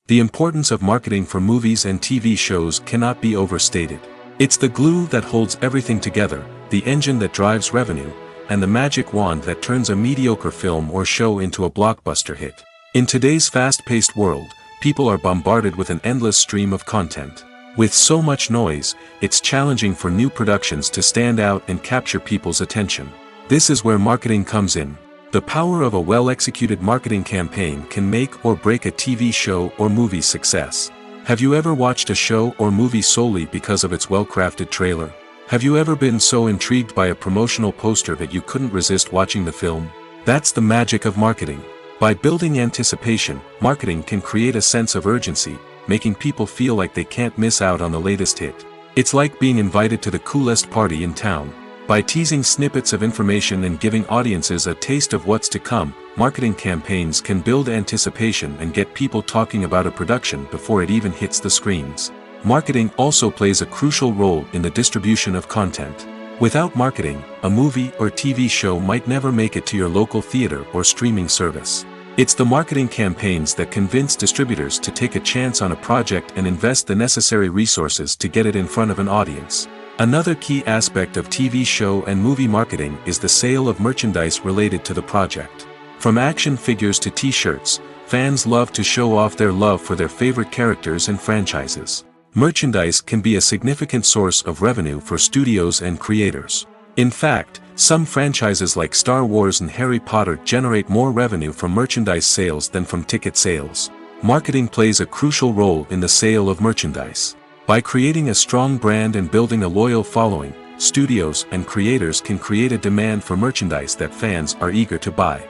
The importance of marketing for movies and TV shows cannot be overstated. It's the glue that holds everything together, the engine that drives revenue, and the magic wand that turns a mediocre film or show into a blockbuster hit. In today's fast-paced world, people are bombarded with an endless stream of content. With so much noise, it's challenging for new productions to stand out and capture people's attention. This is where marketing comes in. The power of a well-executed marketing campaign can make or break a TV show or movie's success. Have you ever watched a show or movie solely because of its well-crafted trailer? Have you ever been so intrigued by a promotional poster that you couldn't resist watching the film? That's the magic of marketing. By building anticipation, marketing can create a sense of urgency, making people feel like they can't miss out on the latest hit. It's like being invited to the coolest party in town. By teasing snippets of information and giving audiences a taste of what's to come, marketing campaigns can build anticipation and get people talking about a production before it even hits the screens. Marketing also plays a crucial role in the distribution of content. Without marketing, a movie or TV show might never make it to your local theater or streaming service. It's the marketing campaigns that convince distributors to take a chance on a project and invest the necessary resources to get it in front of an audience. Another key aspect of TV show and movie marketing is the sale of merchandise related to the project. From action figures to t-shirts, fans love to show off their love for their favorite characters and franchises. Merchandise can be a significant source of revenue for studios and creators. In fact, some franchises like Star Wars and Harry Potter generate more revenue from merchandise sales than from ticket sales. Marketing plays a crucial role in the sale of merchandise. By creating a strong brand and building a loyal following, studios and creators can create a demand for merchandise that fans are eager to buy.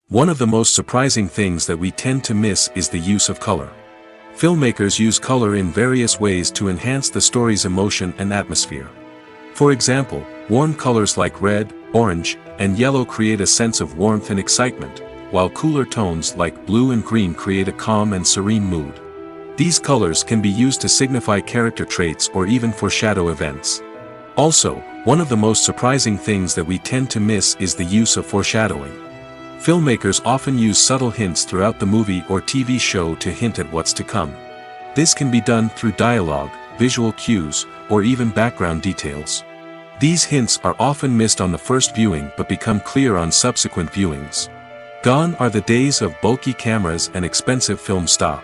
One of the most surprising things that we tend to miss is the use of color. Filmmakers use color in various ways to enhance the story's emotion and atmosphere. For example, warm colors like red, orange, and yellow create a sense of warmth and excitement, while cooler tones like blue and green create a calm and serene mood. These colors can be used to signify character traits or even foreshadow events. Also, one of the most surprising things that we tend to miss is the use of foreshadowing. Filmmakers often use subtle hints throughout the movie or TV show to hint at what's to come. This can be done through dialogue, visual cues, or even background details. These hints are often missed on the first viewing but become clear on subsequent viewings. Gone are the days of bulky cameras and expensive film stock.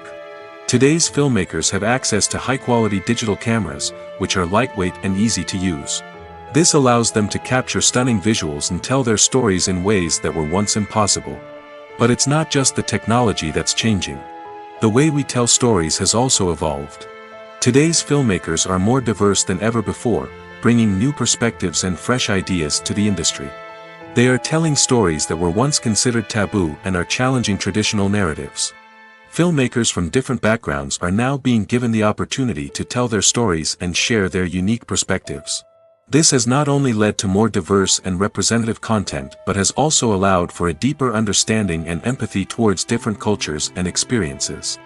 Today's filmmakers have access to high-quality digital cameras, which are lightweight and easy to use. This allows them to capture stunning visuals and tell their stories in ways that were once impossible. But it's not just the technology that's changing. The way we tell stories has also evolved. Today's filmmakers are more diverse than ever before, bringing new perspectives and fresh ideas to the industry. They are telling stories that were once considered taboo and are challenging traditional narratives. Filmmakers from different backgrounds are now being given the opportunity to tell their stories and share their unique perspectives. This has not only led to more diverse and representative content but has also allowed for a deeper understanding and empathy towards different cultures and experiences.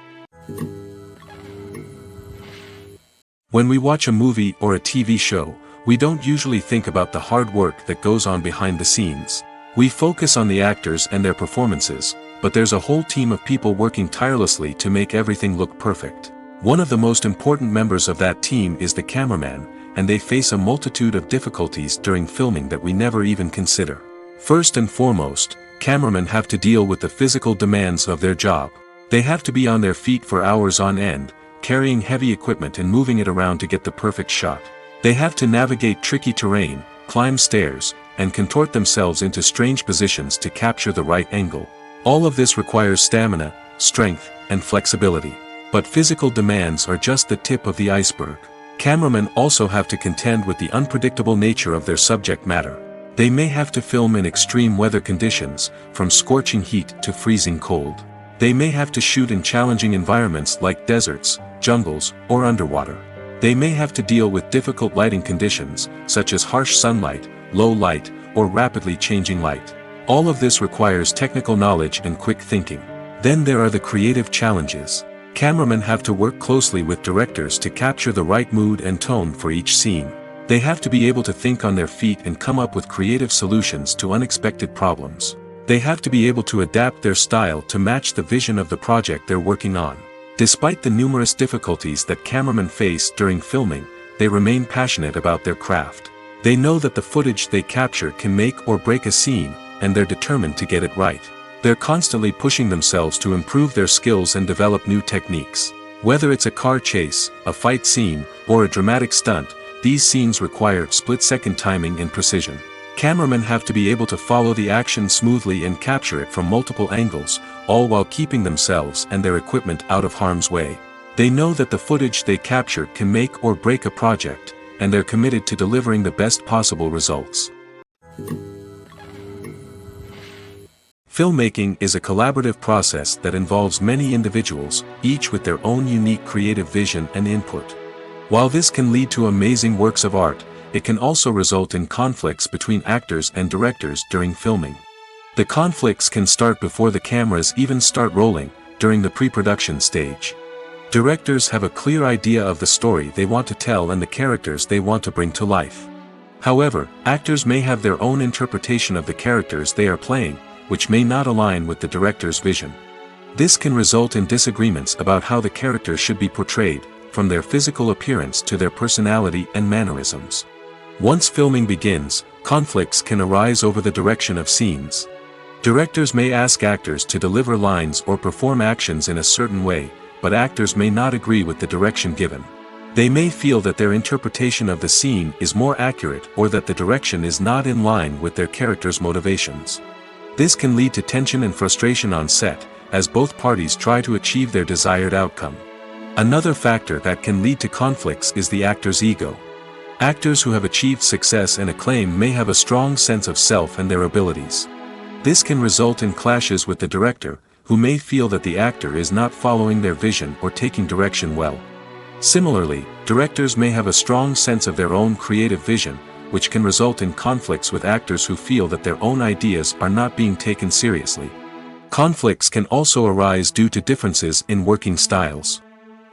When we watch a movie or a TV show, we don't usually think about the hard work that goes on behind the scenes. We focus on the actors and their performances, but there's a whole team of people working tirelessly to make everything look perfect. One of the most important members of that team is the cameraman, and they face a multitude of difficulties during filming that we never even consider. First and foremost, cameramen have to deal with the physical demands of their job. They have to be on their feet for hours on end, carrying heavy equipment and moving it around to get the perfect shot. They have to navigate tricky terrain, climb stairs, and contort themselves into strange positions to capture the right angle. All of this requires stamina, strength, and flexibility. But physical demands are just the tip of the iceberg. Cameramen also have to contend with the unpredictable nature of their subject matter. They may have to film in extreme weather conditions, from scorching heat to freezing cold. They may have to shoot in challenging environments like deserts, jungles, or underwater. They may have to deal with difficult lighting conditions, such as harsh sunlight, low light, or rapidly changing light. All of this requires technical knowledge and quick thinking. Then there are the creative challenges. Cameramen have to work closely with directors to capture the right mood and tone for each scene. They have to be able to think on their feet and come up with creative solutions to unexpected problems. They have to be able to adapt their style to match the vision of the project they're working on. Despite the numerous difficulties that cameramen face during filming, they remain passionate about their craft. They know that the footage they capture can make or break a scene, and they're determined to get it right. They're constantly pushing themselves to improve their skills and develop new techniques. Whether it's a car chase, a fight scene, or a dramatic stunt, these scenes require split-second timing and precision. Cameramen have to be able to follow the action smoothly and capture it from multiple angles, all while keeping themselves and their equipment out of harm's way. They know that the footage they capture can make or break a project, and they're committed to delivering the best possible results. Filmmaking is a collaborative process that involves many individuals, each with their own unique creative vision and input. While this can lead to amazing works of art, it can also result in conflicts between actors and directors during filming. The conflicts can start before the cameras even start rolling, during the pre-production stage. Directors have a clear idea of the story they want to tell and the characters they want to bring to life. However, actors may have their own interpretation of the characters they are playing, which may not align with the director's vision. This can result in disagreements about how the characters should be portrayed, from their physical appearance to their personality and mannerisms. Once filming begins, conflicts can arise over the direction of scenes. Directors may ask actors to deliver lines or perform actions in a certain way, but actors may not agree with the direction given. They may feel that their interpretation of the scene is more accurate or that the direction is not in line with their character's motivations. This can lead to tension and frustration on set, as both parties try to achieve their desired outcome. Another factor that can lead to conflicts is the actor's ego. Actors who have achieved success and acclaim may have a strong sense of self and their abilities. This can result in clashes with the director, who may feel that the actor is not following their vision or taking direction well. Similarly, directors may have a strong sense of their own creative vision, which can result in conflicts with actors who feel that their own ideas are not being taken seriously. Conflicts can also arise due to differences in working styles.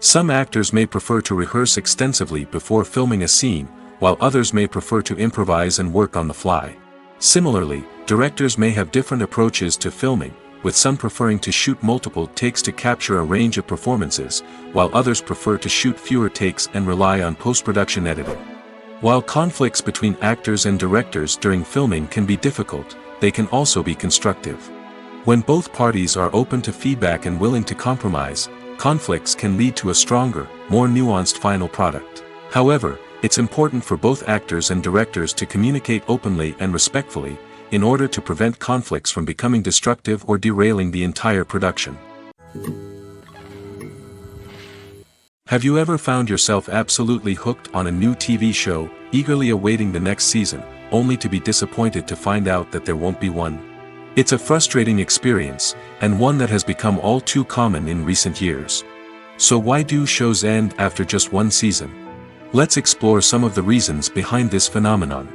Some actors may prefer to rehearse extensively before filming a scene, while others may prefer to improvise and work on the fly. Similarly, directors may have different approaches to filming, with some preferring to shoot multiple takes to capture a range of performances, while others prefer to shoot fewer takes and rely on post-production editing. While conflicts between actors and directors during filming can be difficult, they can also be constructive. When both parties are open to feedback and willing to compromise, conflicts can lead to a stronger, more nuanced final product. However, it's important for both actors and directors to communicate openly and respectfully, in order to prevent conflicts from becoming destructive or derailing the entire production. Have you ever found yourself absolutely hooked on a new TV show, eagerly awaiting the next season, only to be disappointed to find out that there won't be one? It's a frustrating experience, and one that has become all too common in recent years. So why do shows end after just one season? Let's explore some of the reasons behind this phenomenon.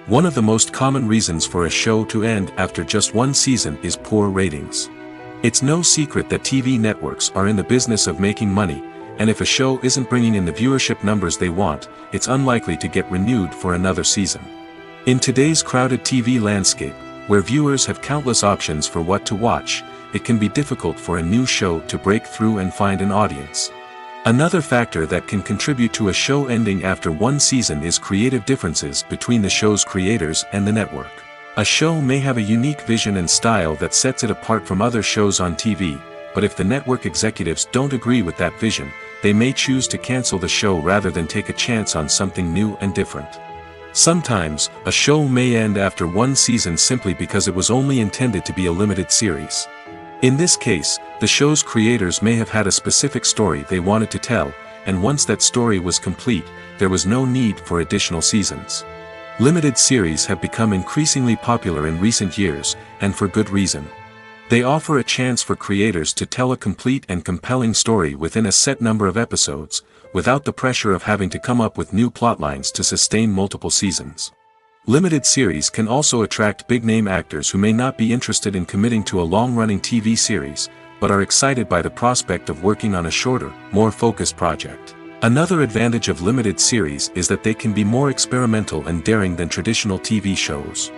One of the most common reasons for a show to end after just one season is poor ratings. It's no secret that TV networks are in the business of making money, and if a show isn't bringing in the viewership numbers they want, it's unlikely to get renewed for another season. In today's crowded TV landscape, where viewers have countless options for what to watch, it can be difficult for a new show to break through and find an audience. Another factor that can contribute to a show ending after one season is creative differences between the show's creators and the network. A show may have a unique vision and style that sets it apart from other shows on TV, but if the network executives don't agree with that vision, they may choose to cancel the show rather than take a chance on something new and different. Sometimes, a show may end after one season simply because it was only intended to be a limited series. In this case, the show's creators may have had a specific story they wanted to tell, and once that story was complete, there was no need for additional seasons. Limited series have become increasingly popular in recent years, and for good reason. They offer a chance for creators to tell a complete and compelling story within a set number of episodes, without the pressure of having to come up with new plotlines to sustain multiple seasons. Limited series can also attract big-name actors who may not be interested in committing to a long-running TV series, but are excited by the prospect of working on a shorter, more focused project. Another advantage of limited series is that they can be more experimental and daring than traditional TV shows.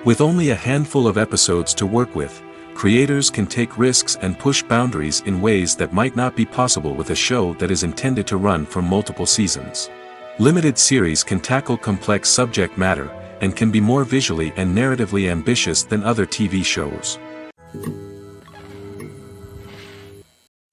With only a handful of episodes to work with, creators can take risks and push boundaries in ways that might not be possible with a show that is intended to run for multiple seasons. Limited series can tackle complex subject matter, and can be more visually and narratively ambitious than other TV shows.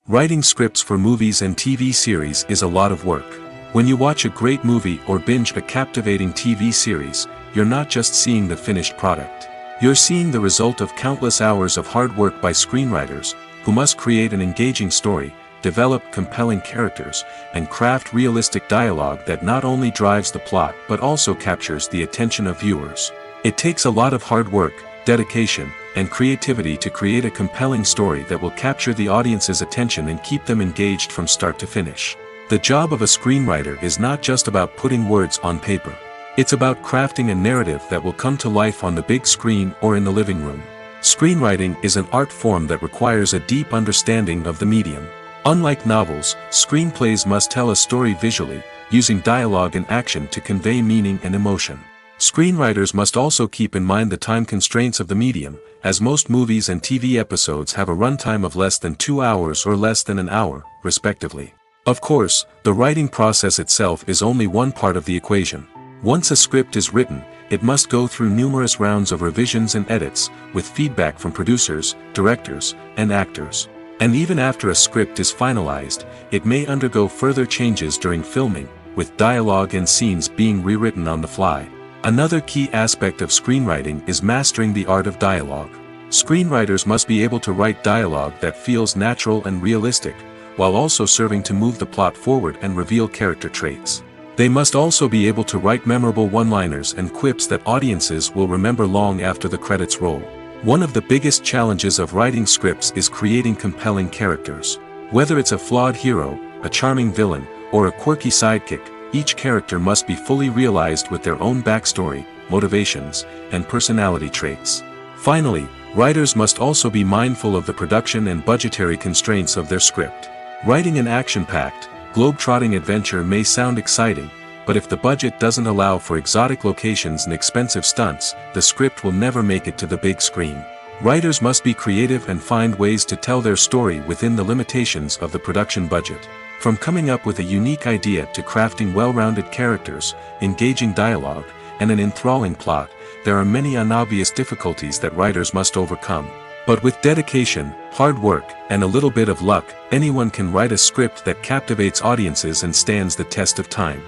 Writing scripts for movies and TV series is a lot of work. When you watch a great movie or binge a captivating TV series, you're not just seeing the finished product. You're seeing the result of countless hours of hard work by screenwriters, who must create an engaging story, develop compelling characters, and craft realistic dialogue that not only drives the plot but also captures the attention of viewers. It takes a lot of hard work, dedication, and creativity to create a compelling story that will capture the audience's attention and keep them engaged from start to finish. The job of a screenwriter is not just about putting words on paper. It's about crafting a narrative that will come to life on the big screen or in the living room. Screenwriting is an art form that requires a deep understanding of the medium. Unlike novels, screenplays must tell a story visually, using dialogue and action to convey meaning and emotion. Screenwriters must also keep in mind the time constraints of the medium, as most movies and TV episodes have a runtime of less than 2 hours or less than an hour, respectively. Of course, the writing process itself is only one part of the equation. Once a script is written, it must go through numerous rounds of revisions and edits, with feedback from producers, directors, and actors. And even after a script is finalized, it may undergo further changes during filming, with dialogue and scenes being rewritten on the fly. Another key aspect of screenwriting is mastering the art of dialogue. Screenwriters must be able to write dialogue that feels natural and realistic, while also serving to move the plot forward and reveal character traits. They must also be able to write memorable one-liners and quips that audiences will remember long after the credits roll. One of the biggest challenges of writing scripts is creating compelling characters. Whether it's a flawed hero, a charming villain, or a quirky sidekick, each character must be fully realized with their own backstory, motivations, and personality traits. Finally, writers must also be mindful of the production and budgetary constraints of their script. Writing an action-packed, globe-trotting adventure may sound exciting, but if the budget doesn't allow for exotic locations and expensive stunts, the script will never make it to the big screen. Writers must be creative and find ways to tell their story within the limitations of the production budget. From coming up with a unique idea to crafting well-rounded characters, engaging dialogue, and an enthralling plot, there are many unobvious difficulties that writers must overcome. But with dedication, hard work, and a little bit of luck, anyone can write a script that captivates audiences and stands the test of time.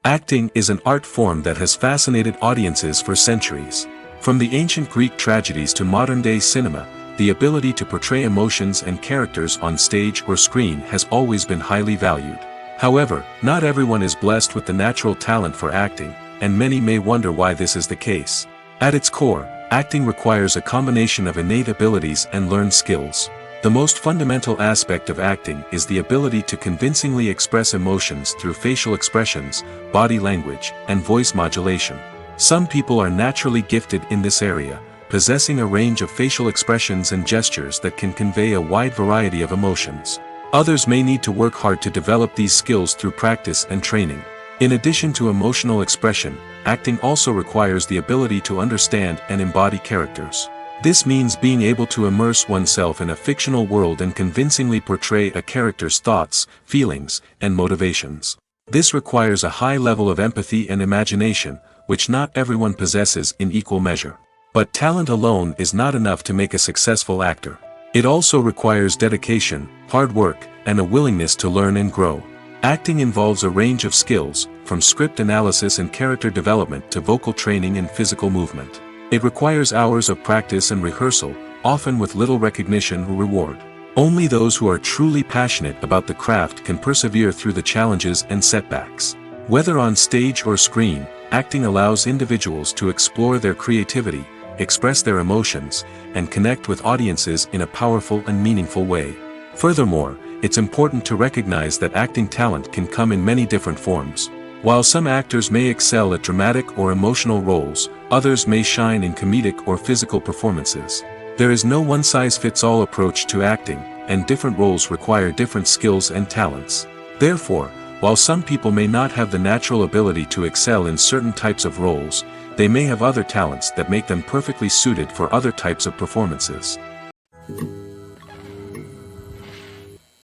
Acting is an art form that has fascinated audiences for centuries. From the ancient Greek tragedies to modern-day cinema, the ability to portray emotions and characters on stage or screen has always been highly valued. However, not everyone is blessed with the natural talent for acting, and many may wonder why this is the case. At its core, acting requires a combination of innate abilities and learned skills. The most fundamental aspect of acting is the ability to convincingly express emotions through facial expressions, body language, and voice modulation. Some people are naturally gifted in this area, possessing a range of facial expressions and gestures that can convey a wide variety of emotions. Others may need to work hard to develop these skills through practice and training. In addition to emotional expression, acting also requires the ability to understand and embody characters. This means being able to immerse oneself in a fictional world and convincingly portray a character's thoughts, feelings, and motivations. This requires a high level of empathy and imagination, which not everyone possesses in equal measure. But talent alone is not enough to make a successful actor. It also requires dedication, hard work, and a willingness to learn and grow. Acting involves a range of skills, from script analysis and character development to vocal training and physical movement. It requires hours of practice and rehearsal, often with little recognition or reward. Only those who are truly passionate about the craft can persevere through the challenges and setbacks. Whether on stage or screen, acting allows individuals to explore their creativity, express their emotions, and connect with audiences in a powerful and meaningful way. Furthermore, it's important to recognize that acting talent can come in many different forms. While some actors may excel at dramatic or emotional roles, others may shine in comedic or physical performances. There is no one-size-fits-all approach to acting, and different roles require different skills and talents. Therefore, while some people may not have the natural ability to excel in certain types of roles, they may have other talents that make them perfectly suited for other types of performances.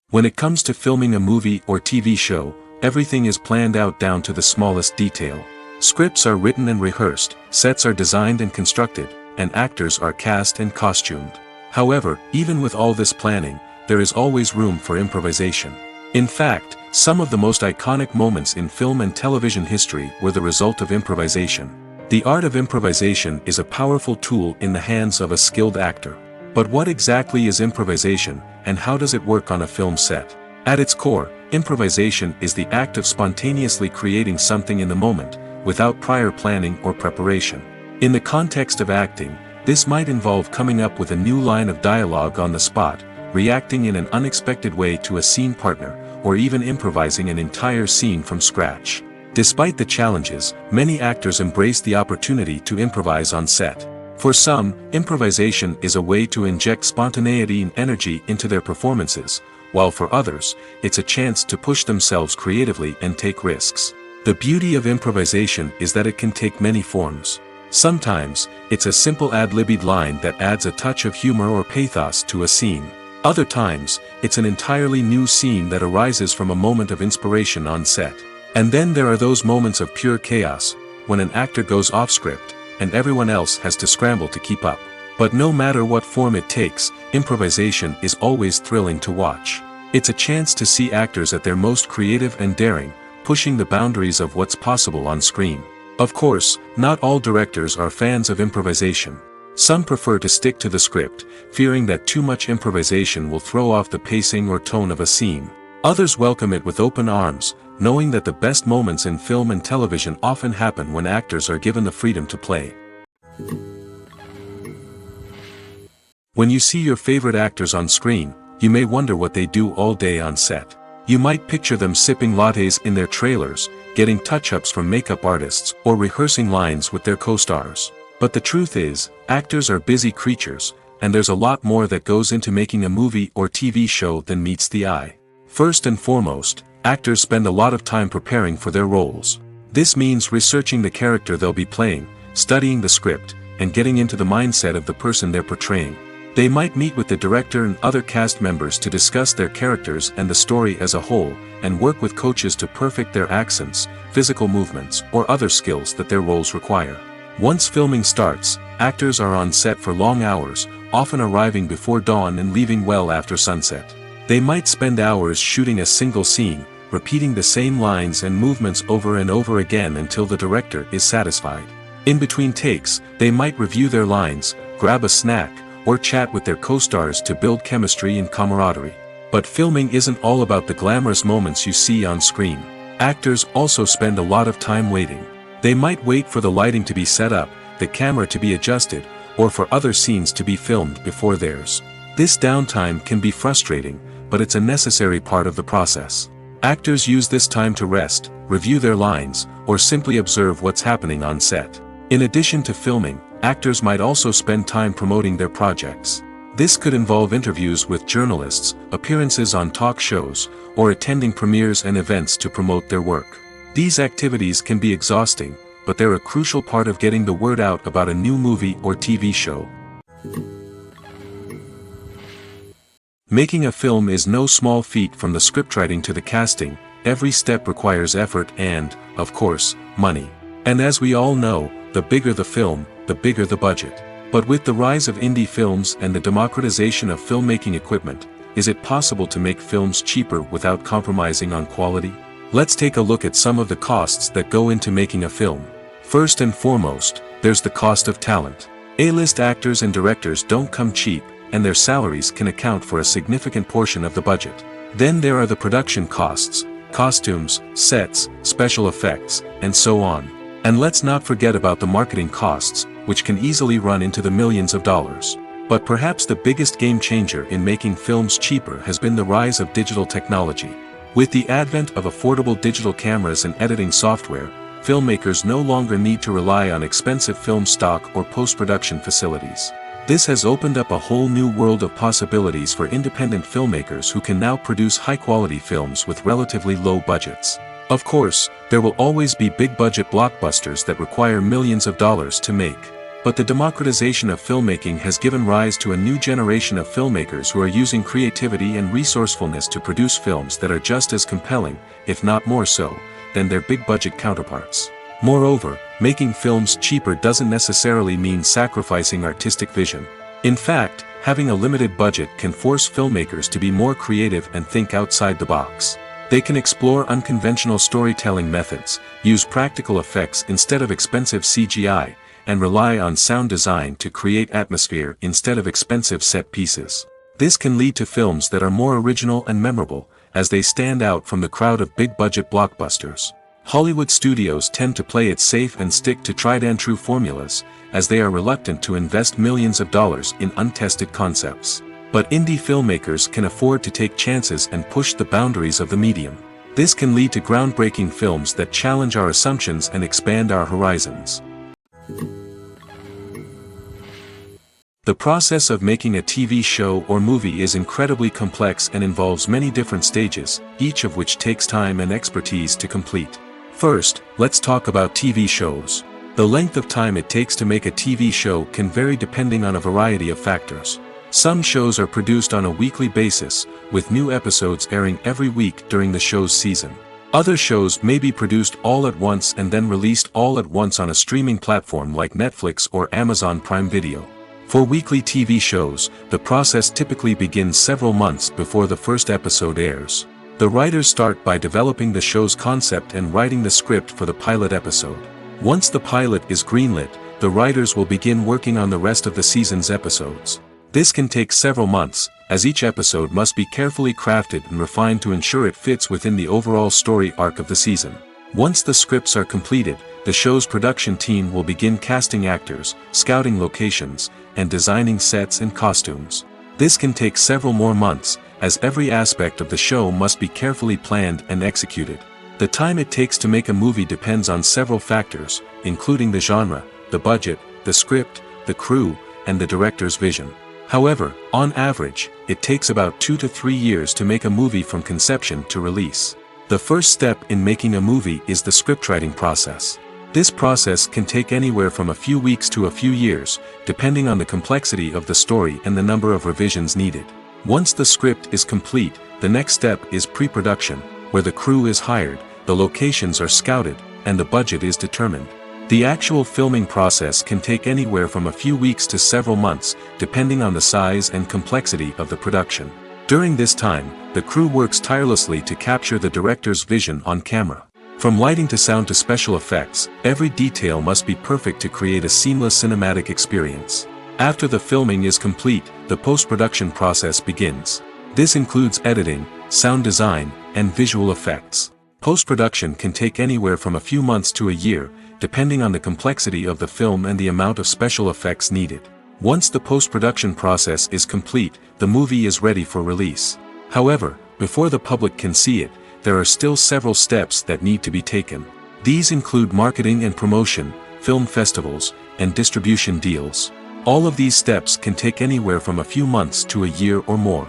When it comes to filming a movie or TV show, everything is planned out down to the smallest detail. Scripts are written and rehearsed, sets are designed and constructed, and actors are cast and costumed. However, even with all this planning, there is always room for improvisation. In fact, some of the most iconic moments in film and television history were the result of improvisation. The art of improvisation is a powerful tool in the hands of a skilled actor. But what exactly is improvisation, and how does it work on a film set? At its core, improvisation is the act of spontaneously creating something in the moment, without prior planning or preparation. In the context of acting, this might involve coming up with a new line of dialogue on the spot, reacting in an unexpected way to a scene partner, or even improvising an entire scene from scratch. Despite the challenges, many actors embrace the opportunity to improvise on set. For some, improvisation is a way to inject spontaneity and energy into their performances, while for others, it's a chance to push themselves creatively and take risks. The beauty of improvisation is that it can take many forms. Sometimes, it's a simple ad-libbed line that adds a touch of humor or pathos to a scene. Other times, it's an entirely new scene that arises from a moment of inspiration on set. And then there are those moments of pure chaos, when an actor goes off script, and everyone else has to scramble to keep up. But no matter what form it takes, improvisation is always thrilling to watch. It's a chance to see actors at their most creative and daring, pushing the boundaries of what's possible on screen. Of course, not all directors are fans of improvisation. Some prefer to stick to the script, fearing that too much improvisation will throw off the pacing or tone of a scene. Others welcome it with open arms, knowing that the best moments in film and television often happen when actors are given the freedom to play. When you see your favorite actors on screen, you may wonder what they do all day on set. You might picture them sipping lattes in their trailers, getting touch-ups from makeup artists, or rehearsing lines with their co-stars. But the truth is, actors are busy creatures, and there's a lot more that goes into making a movie or TV show than meets the eye. First and foremost, actors spend a lot of time preparing for their roles. This means researching the character they'll be playing, studying the script, and getting into the mindset of the person they're portraying. They might meet with the director and other cast members to discuss their characters and the story as a whole, and work with coaches to perfect their accents, physical movements, or other skills that their roles require. Once filming starts, actors are on set for long hours, often arriving before dawn and leaving well after sunset. They might spend hours shooting a single scene, repeating the same lines and movements over and over again until the director is satisfied. In between takes, they might review their lines, grab a snack, or chat with their co-stars to build chemistry and camaraderie. But filming isn't all about the glamorous moments you see on screen. Actors also spend a lot of time waiting. They might wait for the lighting to be set up, the camera to be adjusted, or for other scenes to be filmed before theirs. This downtime can be frustrating, but it's a necessary part of the process. Actors use this time to rest, review their lines, or simply observe what's happening on set. In addition to filming, actors might also spend time promoting their projects. This could involve interviews with journalists, appearances on talk shows, or attending premieres and events to promote their work. These activities can be exhausting, but they're a crucial part of getting the word out about a new movie or TV show. Making a film is no small feat. From the scriptwriting to the casting, every step requires effort and, of course, money. And as we all know, the bigger the film, the bigger the budget. But with the rise of indie films and the democratization of filmmaking equipment, is it possible to make films cheaper without compromising on quality? Let's take a look at some of the costs that go into making a film. First and foremost, there's the cost of talent. A-list actors and directors don't come cheap, and their salaries can account for a significant portion of the budget. Then there are the production costs, costumes, sets, special effects, and so on. And let's not forget about the marketing costs, which can easily run into the millions of dollars. But perhaps the biggest game changer in making films cheaper has been the rise of digital technology. With the advent of affordable digital cameras and editing software, filmmakers no longer need to rely on expensive film stock or post-production facilities. This has opened up a whole new world of possibilities for independent filmmakers who can now produce high-quality films with relatively low budgets. Of course, there will always be big-budget blockbusters that require millions of dollars to make. But the democratization of filmmaking has given rise to a new generation of filmmakers who are using creativity and resourcefulness to produce films that are just as compelling, if not more so, than their big-budget counterparts. Moreover, making films cheaper doesn't necessarily mean sacrificing artistic vision. In fact, having a limited budget can force filmmakers to be more creative and think outside the box. They can explore unconventional storytelling methods, use practical effects instead of expensive CGI, and rely on sound design to create atmosphere instead of expensive set pieces. This can lead to films that are more original and memorable, as they stand out from the crowd of big-budget blockbusters. Hollywood studios tend to play it safe and stick to tried-and-true formulas, as they are reluctant to invest millions of dollars in untested concepts. But indie filmmakers can afford to take chances and push the boundaries of the medium. This can lead to groundbreaking films that challenge our assumptions and expand our horizons. The process of making a TV show or movie is incredibly complex and involves many different stages, each of which takes time and expertise to complete. First, let's talk about TV shows. The length of time it takes to make a TV show can vary depending on a variety of factors. Some shows are produced on a weekly basis, with new episodes airing every week during the show's season. Other shows may be produced all at once and then released all at once on a streaming platform like Netflix or Amazon Prime Video. For weekly TV shows, the process typically begins several months before the first episode airs. The writers start by developing the show's concept and writing the script for the pilot episode. Once the pilot is greenlit, the writers will begin working on the rest of the season's episodes. This can take several months, as each episode must be carefully crafted and refined to ensure it fits within the overall story arc of the season. Once the scripts are completed, the show's production team will begin casting actors, scouting locations, and designing sets and costumes. This can take several more months, as every aspect of the show must be carefully planned and executed. The time it takes to make a movie depends on several factors, including the genre, the budget, the script, the crew, and the director's vision. However, on average, it takes about 2 to 3 years to make a movie from conception to release. The first step in making a movie is the scriptwriting process. This process can take anywhere from a few weeks to a few years, depending on the complexity of the story and the number of revisions needed. Once the script is complete, the next step is pre-production, where the crew is hired, the locations are scouted, and the budget is determined. The actual filming process can take anywhere from a few weeks to several months, depending on the size and complexity of the production. During this time, the crew works tirelessly to capture the director's vision on camera. From lighting to sound to special effects, every detail must be perfect to create a seamless cinematic experience. After the filming is complete, the post-production process begins. This includes editing, sound design, and visual effects. Post-production can take anywhere from a few months to a year, depending on the complexity of the film and the amount of special effects needed. Once the post-production process is complete, the movie is ready for release. However, before the public can see it, there are still several steps that need to be taken. These include marketing and promotion, film festivals, and distribution deals. All of these steps can take anywhere from a few months to a year or more.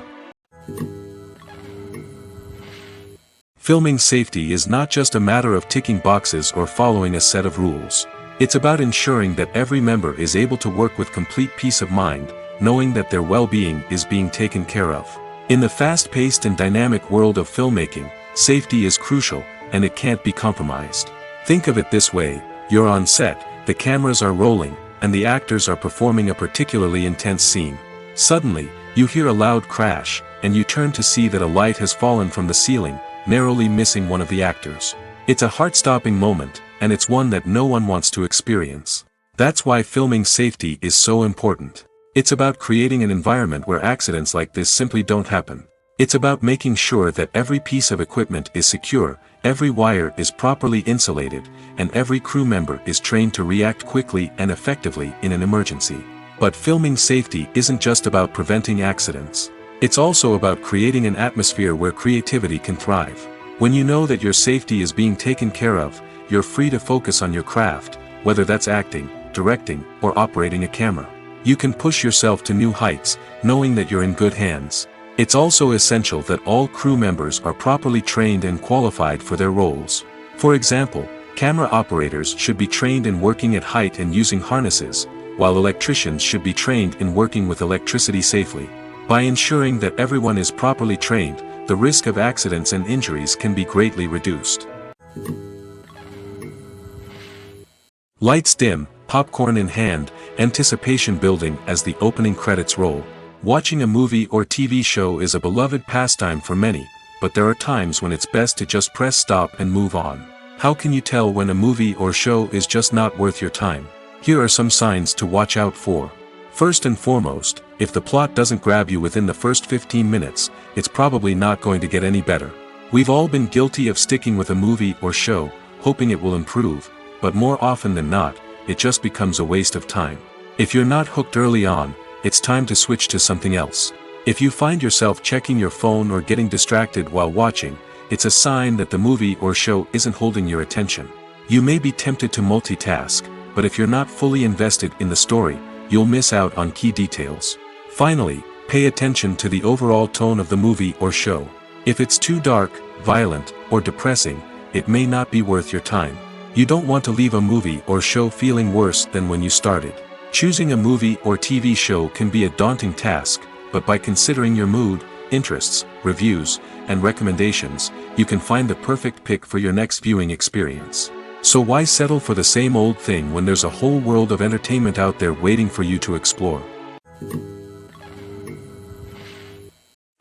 Filming safety is not just a matter of ticking boxes or following a set of rules. It's about ensuring that every member is able to work with complete peace of mind, knowing that their well-being is being taken care of. In the fast-paced and dynamic world of filmmaking, safety is crucial, and it can't be compromised. Think of it this way: you're on set, the cameras are rolling, and the actors are performing a particularly intense scene. Suddenly, you hear a loud crash, and you turn to see that a light has fallen from the ceiling, narrowly missing one of the actors. It's a heart-stopping moment, and it's one that no one wants to experience. That's why filming safety is so important. It's about creating an environment where accidents like this simply don't happen. It's about making sure that every piece of equipment is secure, every wire is properly insulated, and every crew member is trained to react quickly and effectively in an emergency. But filming safety isn't just about preventing accidents. It's also about creating an atmosphere where creativity can thrive. When you know that your safety is being taken care of, you're free to focus on your craft, whether that's acting, directing, or operating a camera. You can push yourself to new heights, knowing that you're in good hands. It's also essential that all crew members are properly trained and qualified for their roles. For example, camera operators should be trained in working at height and using harnesses, while electricians should be trained in working with electricity safely. By ensuring that everyone is properly trained, the risk of accidents and injuries can be greatly reduced. Lights dim, popcorn in hand, anticipation building as the opening credits roll. Watching a movie or TV show is a beloved pastime for many, but there are times when it's best to just press stop and move on. How can you tell when a movie or show is just not worth your time? Here are some signs to watch out for. First and foremost, if the plot doesn't grab you within the first 15 minutes, it's probably not going to get any better. We've all been guilty of sticking with a movie or show, hoping it will improve, but more often than not, it just becomes a waste of time. If you're not hooked early on, it's time to switch to something else. If you find yourself checking your phone or getting distracted while watching, it's a sign that the movie or show isn't holding your attention. You may be tempted to multitask, but if you're not fully invested in the story, you'll miss out on key details. Finally, pay attention to the overall tone of the movie or show. If it's too dark, violent, or depressing, it may not be worth your time. You don't want to leave a movie or show feeling worse than when you started. Choosing a movie or TV show can be a daunting task, but by considering your mood, interests, reviews, and recommendations, you can find the perfect pick for your next viewing experience. So why settle for the same old thing when there's a whole world of entertainment out there waiting for you to explore?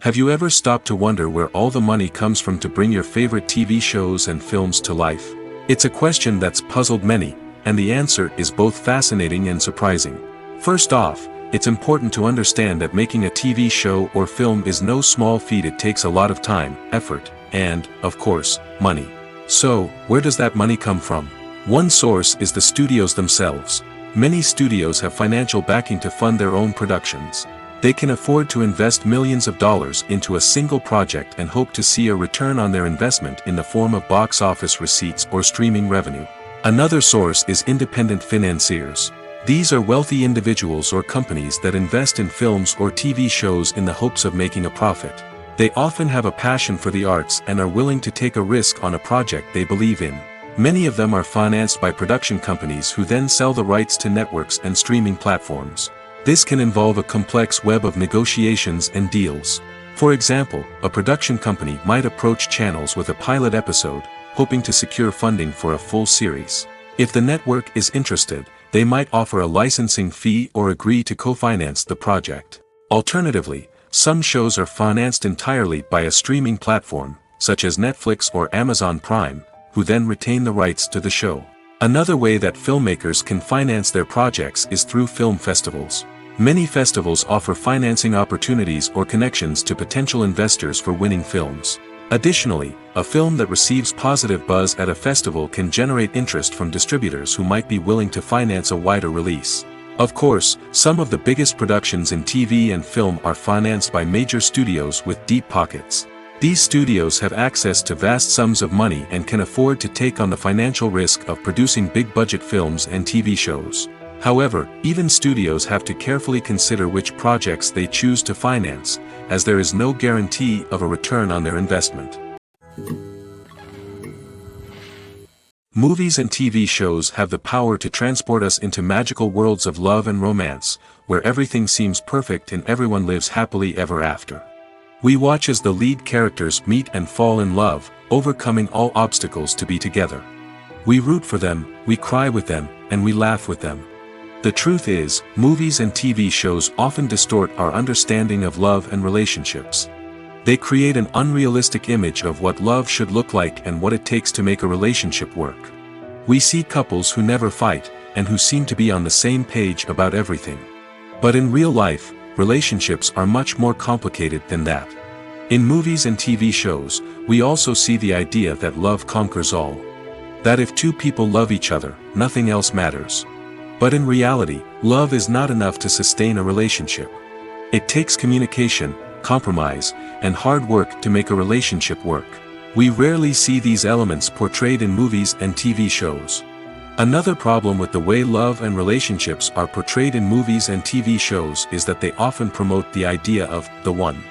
Have you ever stopped to wonder where all the money comes from to bring your favorite TV shows and films to life? It's a question that's puzzled many, and the answer is both fascinating and surprising. First off, it's important to understand that making a TV show or film is no small feat. It takes a lot of time, effort, and, of course, money. So, where does that money come from? One source is the studios themselves. Many studios have financial backing to fund their own productions. They can afford to invest millions of dollars into a single project and hope to see a return on their investment in the form of box office receipts or streaming revenue. Another source is independent financiers. These are wealthy individuals or companies that invest in films or TV shows in the hopes of making a profit. They often have a passion for the arts and are willing to take a risk on a project they believe in. Many of them are financed by production companies who then sell the rights to networks and streaming platforms. This can involve a complex web of negotiations and deals. For example, a production company might approach channels with a pilot episode, hoping to secure funding for a full series. If the network is interested, they might offer a licensing fee or agree to co-finance the project. Alternatively, some shows are financed entirely by a streaming platform, such as Netflix or Amazon Prime, who then retain the rights to the show. Another way that filmmakers can finance their projects is through film festivals. Many festivals offer financing opportunities or connections to potential investors for winning films. Additionally, a film that receives positive buzz at a festival can generate interest from distributors who might be willing to finance a wider release. Of course, some of the biggest productions in TV and film are financed by major studios with deep pockets. These studios have access to vast sums of money and can afford to take on the financial risk of producing big-budget films and TV shows. However, even studios have to carefully consider which projects they choose to finance, as there is no guarantee of a return on their investment. Movies and TV shows have the power to transport us into magical worlds of love and romance, where everything seems perfect and everyone lives happily ever after. We watch as the lead characters meet and fall in love, overcoming all obstacles to be together. We root for them, we cry with them, and we laugh with them. The truth is, movies and TV shows often distort our understanding of love and relationships. They create an unrealistic image of what love should look like and what it takes to make a relationship work. We see couples who never fight, and who seem to be on the same page about everything. But in real life, relationships are much more complicated than that. In movies and TV shows, we also see the idea that love conquers all. That if two people love each other, nothing else matters. But in reality, love is not enough to sustain a relationship. It takes communication, compromise, and hard work to make a relationship work. We rarely see these elements portrayed in movies and TV shows. Another problem with the way love and relationships are portrayed in movies and TV shows is that they often promote the idea of the one.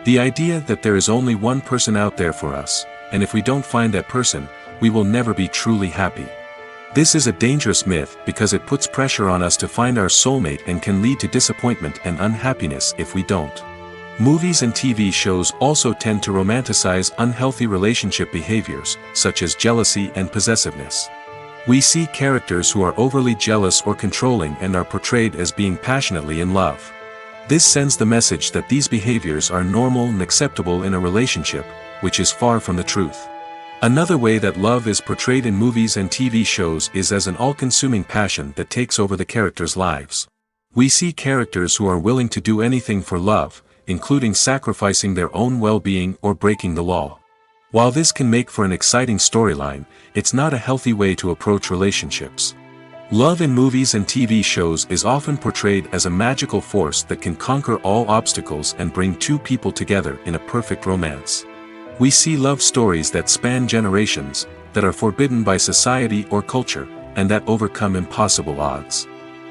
The idea that there is only one person out there for us, and if we don't find that person, we will never be truly happy. This is a dangerous myth because it puts pressure on us to find our soulmate and can lead to disappointment and unhappiness if we don't. Movies and TV shows also tend to romanticize unhealthy relationship behaviors, such as jealousy and possessiveness. We see characters who are overly jealous or controlling and are portrayed as being passionately in love. This sends the message that these behaviors are normal and acceptable in a relationship, which is far from the truth. Another way that love is portrayed in movies and TV shows is as an all-consuming passion that takes over the characters' lives. We see characters who are willing to do anything for love, including sacrificing their own well-being or breaking the law. While this can make for an exciting storyline, it's not a healthy way to approach relationships. Love in movies and TV shows is often portrayed as a magical force that can conquer all obstacles and bring two people together in a perfect romance. We see love stories that span generations, that are forbidden by society or culture, and that overcome impossible odds.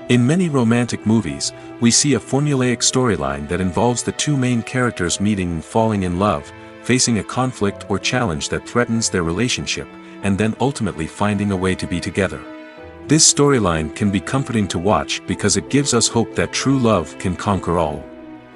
In many romantic movies, we see a formulaic storyline that involves the two main characters meeting and falling in love, facing a conflict or challenge that threatens their relationship, and then ultimately finding a way to be together. This storyline can be comforting to watch because it gives us hope that true love can conquer all.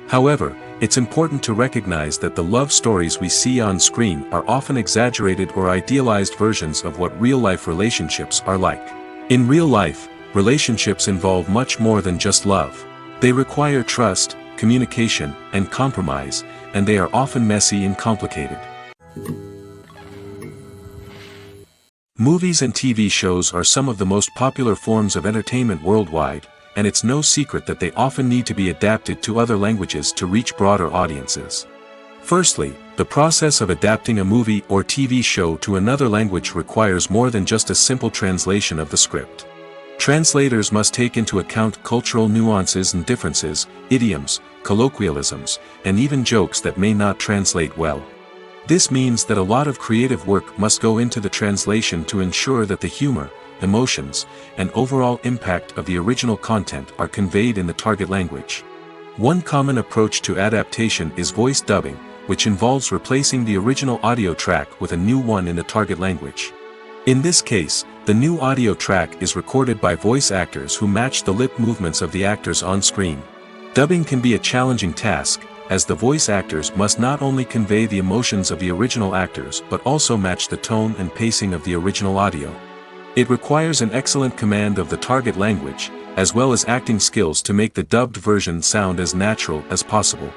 However, it's important to recognize that the love stories we see on screen are often exaggerated or idealized versions of what real-life relationships are like. In real life, relationships involve much more than just love. They require trust, communication, and compromise, and they are often messy and complicated. Movies and TV shows are some of the most popular forms of entertainment worldwide, and it's no secret that they often need to be adapted to other languages to reach broader audiences. Firstly, the process of adapting a movie or TV show to another language requires more than just a simple translation of the script. Translators must take into account cultural nuances and differences, idioms, colloquialisms, and even jokes that may not translate well. This means that a lot of creative work must go into the translation to ensure that the humor, emotions, and overall impact of the original content are conveyed in the target language. One common approach to adaptation is voice dubbing, which involves replacing the original audio track with a new one in the target language. In this case, the new audio track is recorded by voice actors who match the lip movements of the actors on screen. Dubbing can be a challenging task, as the voice actors must not only convey the emotions of the original actors but also match the tone and pacing of the original audio. It requires an excellent command of the target language, as well as acting skills to make the dubbed version sound as natural as possible.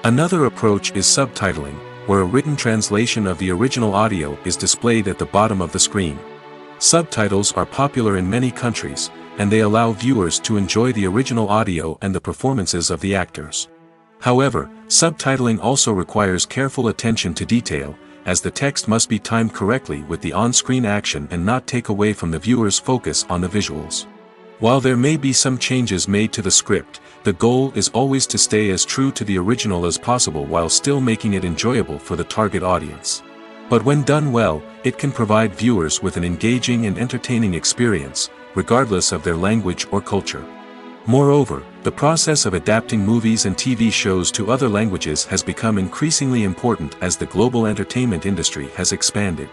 Another approach is subtitling, where a written translation of the original audio is displayed at the bottom of the screen. Subtitles are popular in many countries, and they allow viewers to enjoy the original audio and the performances of the actors. However, subtitling also requires careful attention to detail, as the text must be timed correctly with the on-screen action and not take away from the viewer's focus on the visuals. While there may be some changes made to the script, the goal is always to stay as true to the original as possible while still making it enjoyable for the target audience. But when done well, it can provide viewers with an engaging and entertaining experience, regardless of their language or culture. Moreover, the process of adapting movies and TV shows to other languages has become increasingly important as the global entertainment industry has expanded.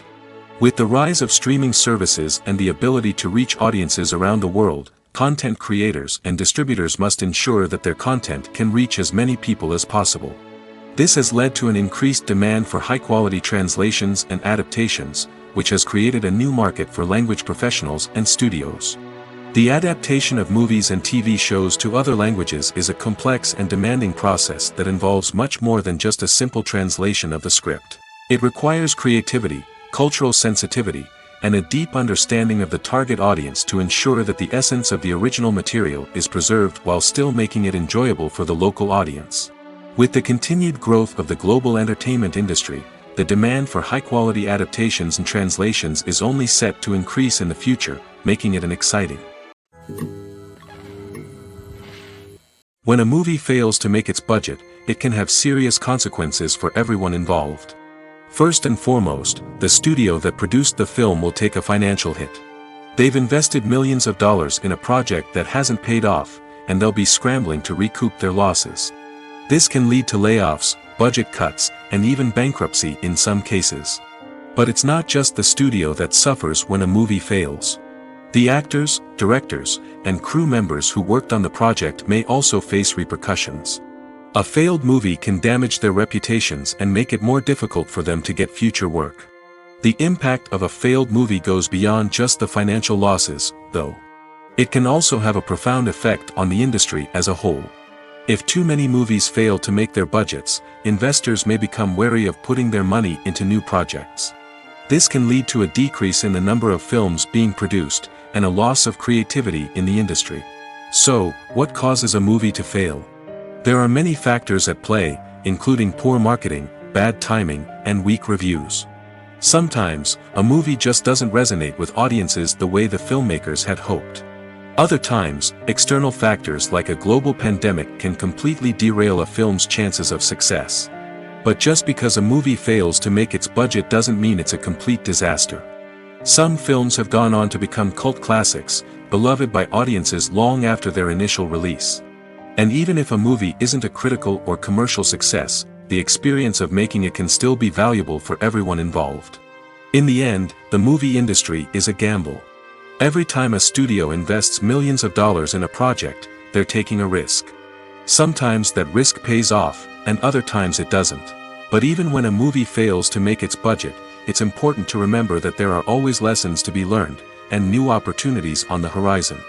With the rise of streaming services and the ability to reach audiences around the world, content creators and distributors must ensure that their content can reach as many people as possible. This has led to an increased demand for high-quality translations and adaptations, which has created a new market for language professionals and studios. The adaptation of movies and TV shows to other languages is a complex and demanding process that involves much more than just a simple translation of the script. It requires creativity, cultural sensitivity, and a deep understanding of the target audience to ensure that the essence of the original material is preserved while still making it enjoyable for the local audience. With the continued growth of the global entertainment industry, the demand for high-quality adaptations and translations is only set to increase in the future, making it an exciting. When a movie fails to make its budget, it can have serious consequences for everyone involved. First and foremost, the studio that produced the film will take a financial hit. They've invested millions of dollars in a project that hasn't paid off, and they'll be scrambling to recoup their losses. This can lead to layoffs, budget cuts, and even bankruptcy in some cases. But it's not just the studio that suffers when a movie fails. The actors, directors, and crew members who worked on the project may also face repercussions. A failed movie can damage their reputations and make it more difficult for them to get future work. The impact of a failed movie goes beyond just the financial losses, though. It can also have a profound effect on the industry as a whole. If too many movies fail to make their budgets, investors may become wary of putting their money into new projects. This can lead to a decrease in the number of films being produced, and a loss of creativity in the industry. So, what causes a movie to fail? There are many factors at play, including poor marketing, bad timing, and weak reviews. Sometimes, a movie just doesn't resonate with audiences the way the filmmakers had hoped. Other times, external factors like a global pandemic can completely derail a film's chances of success. But just because a movie fails to make its budget doesn't mean it's a complete disaster. Some films have gone on to become cult classics, beloved by audiences long after their initial release. And even if a movie isn't a critical or commercial success, the experience of making it can still be valuable for everyone involved. In the end, the movie industry is a gamble. Every time a studio invests millions of dollars in a project, they're taking a risk. Sometimes that risk pays off, and other times it doesn't. But even when a movie fails to make its budget, it's important to remember that there are always lessons to be learned, and new opportunities on the horizon.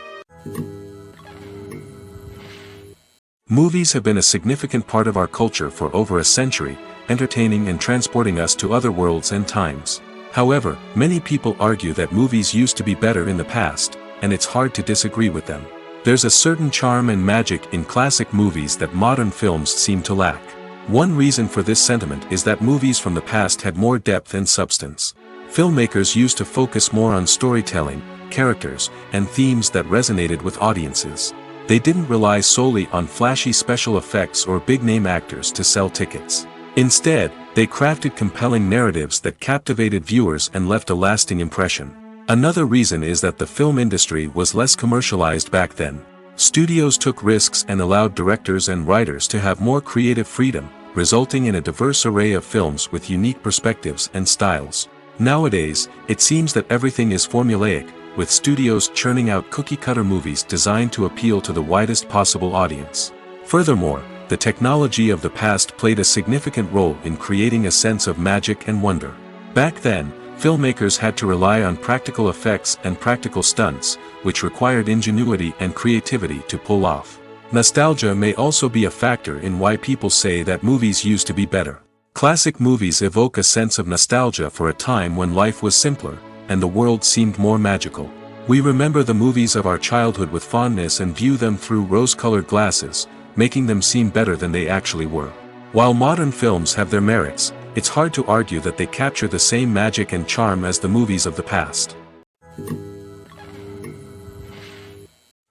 Movies have been a significant part of our culture for over a century, entertaining and transporting us to other worlds and times. However, many people argue that movies used to be better in the past, and it's hard to disagree with them. There's a certain charm and magic in classic movies that modern films seem to lack. One reason for this sentiment is that movies from the past had more depth and substance. Filmmakers used to focus more on storytelling, characters, and themes that resonated with audiences. They didn't rely solely on flashy special effects or big-name actors to sell tickets. Instead, they crafted compelling narratives that captivated viewers and left a lasting impression. Another reason is that the film industry was less commercialized back then. Studios took risks and allowed directors and writers to have more creative freedom, resulting in a diverse array of films with unique perspectives and styles. Nowadays, it seems that everything is formulaic, with studios churning out cookie-cutter movies designed to appeal to the widest possible audience. Furthermore, the technology of the past played a significant role in creating a sense of magic and wonder. Back then, filmmakers had to rely on practical effects and practical stunts, which required ingenuity and creativity to pull off. Nostalgia may also be a factor in why people say that movies used to be better. Classic movies evoke a sense of nostalgia for a time when life was simpler, and the world seemed more magical. We remember the movies of our childhood with fondness and view them through rose-colored glasses, making them seem better than they actually were. While modern films have their merits, it's hard to argue that they capture the same magic and charm as the movies of the past.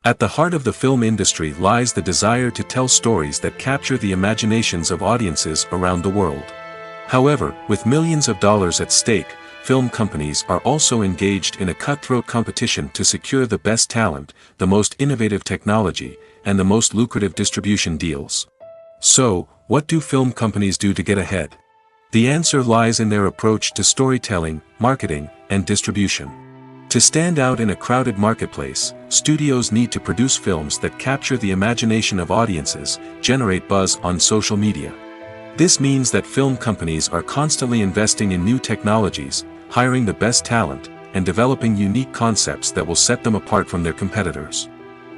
At the heart of the film industry lies the desire to tell stories that capture the imaginations of audiences around the world. However, with millions of dollars at stake, film companies are also engaged in a cutthroat competition to secure the best talent, the most innovative technology, and the most lucrative distribution deals. So, what do film companies do to get ahead? The answer lies in their approach to storytelling, marketing, and distribution. To stand out in a crowded marketplace, studios need to produce films that capture the imagination of audiences, generate buzz on social media. This means that film companies are constantly investing in new technologies, hiring the best talent, and developing unique concepts that will set them apart from their competitors.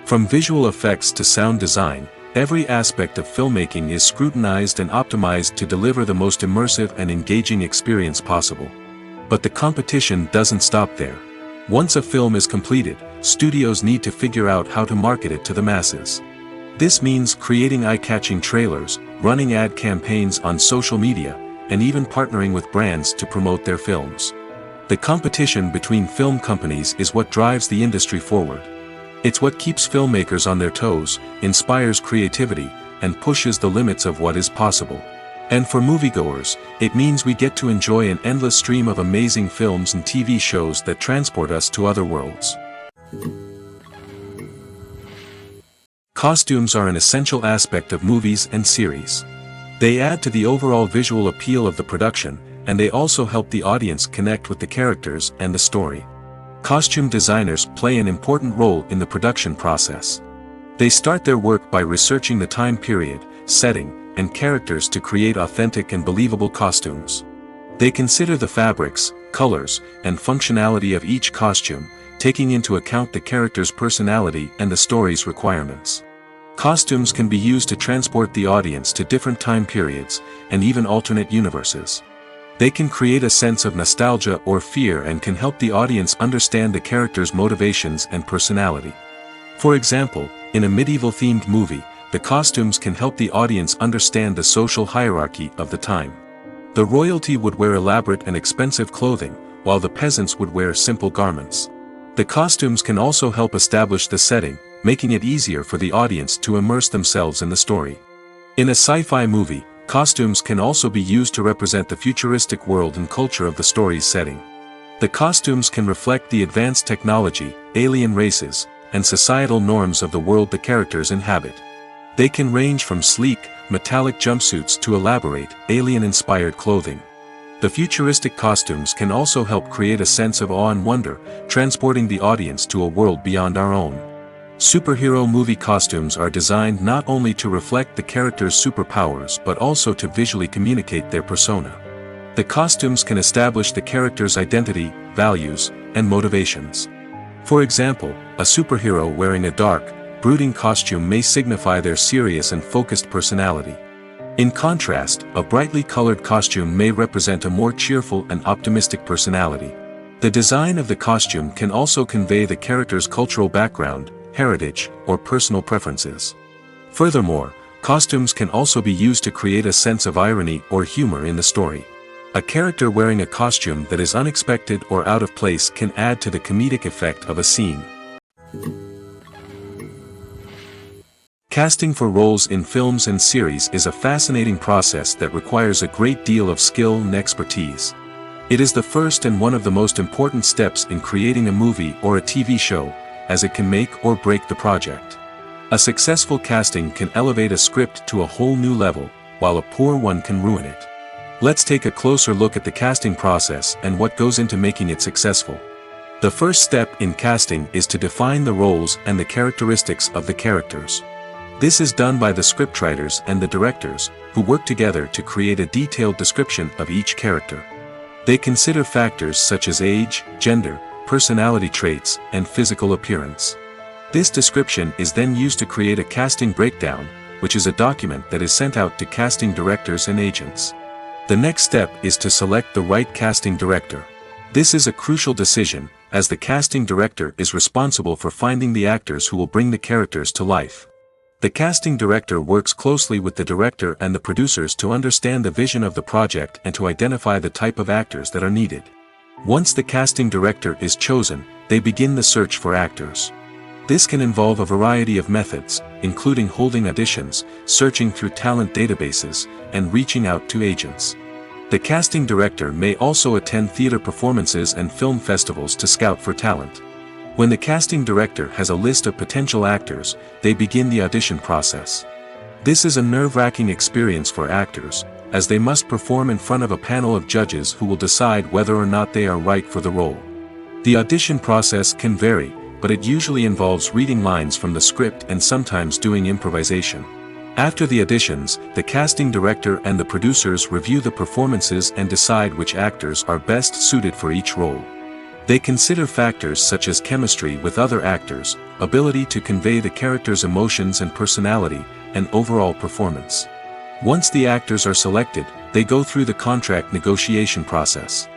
From visual effects to sound design, every aspect of filmmaking is scrutinized and optimized to deliver the most immersive and engaging experience possible. But the competition doesn't stop there. Once a film is completed, studios need to figure out how to market it to the masses. This means creating eye-catching trailers, running ad campaigns on social media, and even partnering with brands to promote their films. The competition between film companies is what drives the industry forward. It's what keeps filmmakers on their toes, inspires creativity, and pushes the limits of what is possible. And for moviegoers, it means we get to enjoy an endless stream of amazing films and TV shows that transport us to other worlds. Costumes are an essential aspect of movies and series. They add to the overall visual appeal of the production, and they also help the audience connect with the characters and the story. Costume designers play an important role in the production process. They start their work by researching the time period, setting, and characters to create authentic and believable costumes. They consider the fabrics, colors, and functionality of each costume, taking into account the character's personality and the story's requirements. Costumes can be used to transport the audience to different time periods, and even alternate universes. They can create a sense of nostalgia or fear and can help the audience understand the character's motivations and personality. For example, in a medieval-themed movie, the costumes can help the audience understand the social hierarchy of the time. The royalty would wear elaborate and expensive clothing, while the peasants would wear simple garments. The costumes can also help establish the setting, making it easier for the audience to immerse themselves in the story. In a sci-fi movie, costumes can also be used to represent the futuristic world and culture of the story's setting. The costumes can reflect the advanced technology, alien races, and societal norms of the world the characters inhabit. They can range from sleek, metallic jumpsuits to elaborate, alien-inspired clothing. The futuristic costumes can also help create a sense of awe and wonder, transporting the audience to a world beyond our own. Superhero movie costumes are designed not only to reflect the character's superpowers but also to visually communicate their persona. The costumes can establish the character's identity, values, and motivations. For example, a superhero wearing a dark, brooding costume may signify their serious and focused personality. In contrast, a brightly colored costume may represent a more cheerful and optimistic personality. The design of the costume can also convey the character's cultural background, heritage, or personal preferences. Furthermore, costumes can also be used to create a sense of irony or humor in the story. A character wearing a costume that is unexpected or out of place can add to the comedic effect of a scene. Casting for roles in films and series is a fascinating process that requires a great deal of skill and expertise. It is the first and one of the most important steps in creating a movie or a TV show, as it can make or break the project. A successful casting can elevate a script to a whole new level, while a poor one can ruin it. Let's take a closer look at the casting process and what goes into making it successful. The first step in casting is to define the roles and the characteristics of the characters. This is done by the scriptwriters and the directors, who work together to create a detailed description of each character. They consider factors such as age, gender, personality traits, and physical appearance. This description is then used to create a casting breakdown, which is a document that is sent out to casting directors and agents. The next step is to select the right casting director. This is a crucial decision, as the casting director is responsible for finding the actors who will bring the characters to life. The casting director works closely with the director and the producers to understand the vision of the project and to identify the type of actors that are needed. Once the casting director is chosen, they begin the search for actors. This can involve a variety of methods, including holding auditions, searching through talent databases, and reaching out to agents. The casting director may also attend theater performances and film festivals to scout for talent. When the casting director has a list of potential actors, they begin the audition process. This is a nerve-wracking experience for actors, as they must perform in front of a panel of judges who will decide whether or not they are right for the role. The audition process can vary, but it usually involves reading lines from the script and sometimes doing improvisation. After the auditions, the casting director and the producers review the performances and decide which actors are best suited for each role. They consider factors such as chemistry with other actors, ability to convey the character's emotions and personality, and overall performance. Once the actors are selected, they go through the contract negotiation process.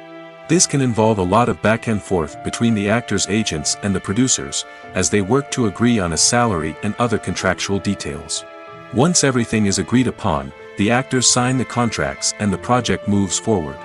This can involve a lot of back and forth between the actors' agents and the producers, as they work to agree on a salary and other contractual details. Once everything is agreed upon, the actors sign the contracts and the project moves forward.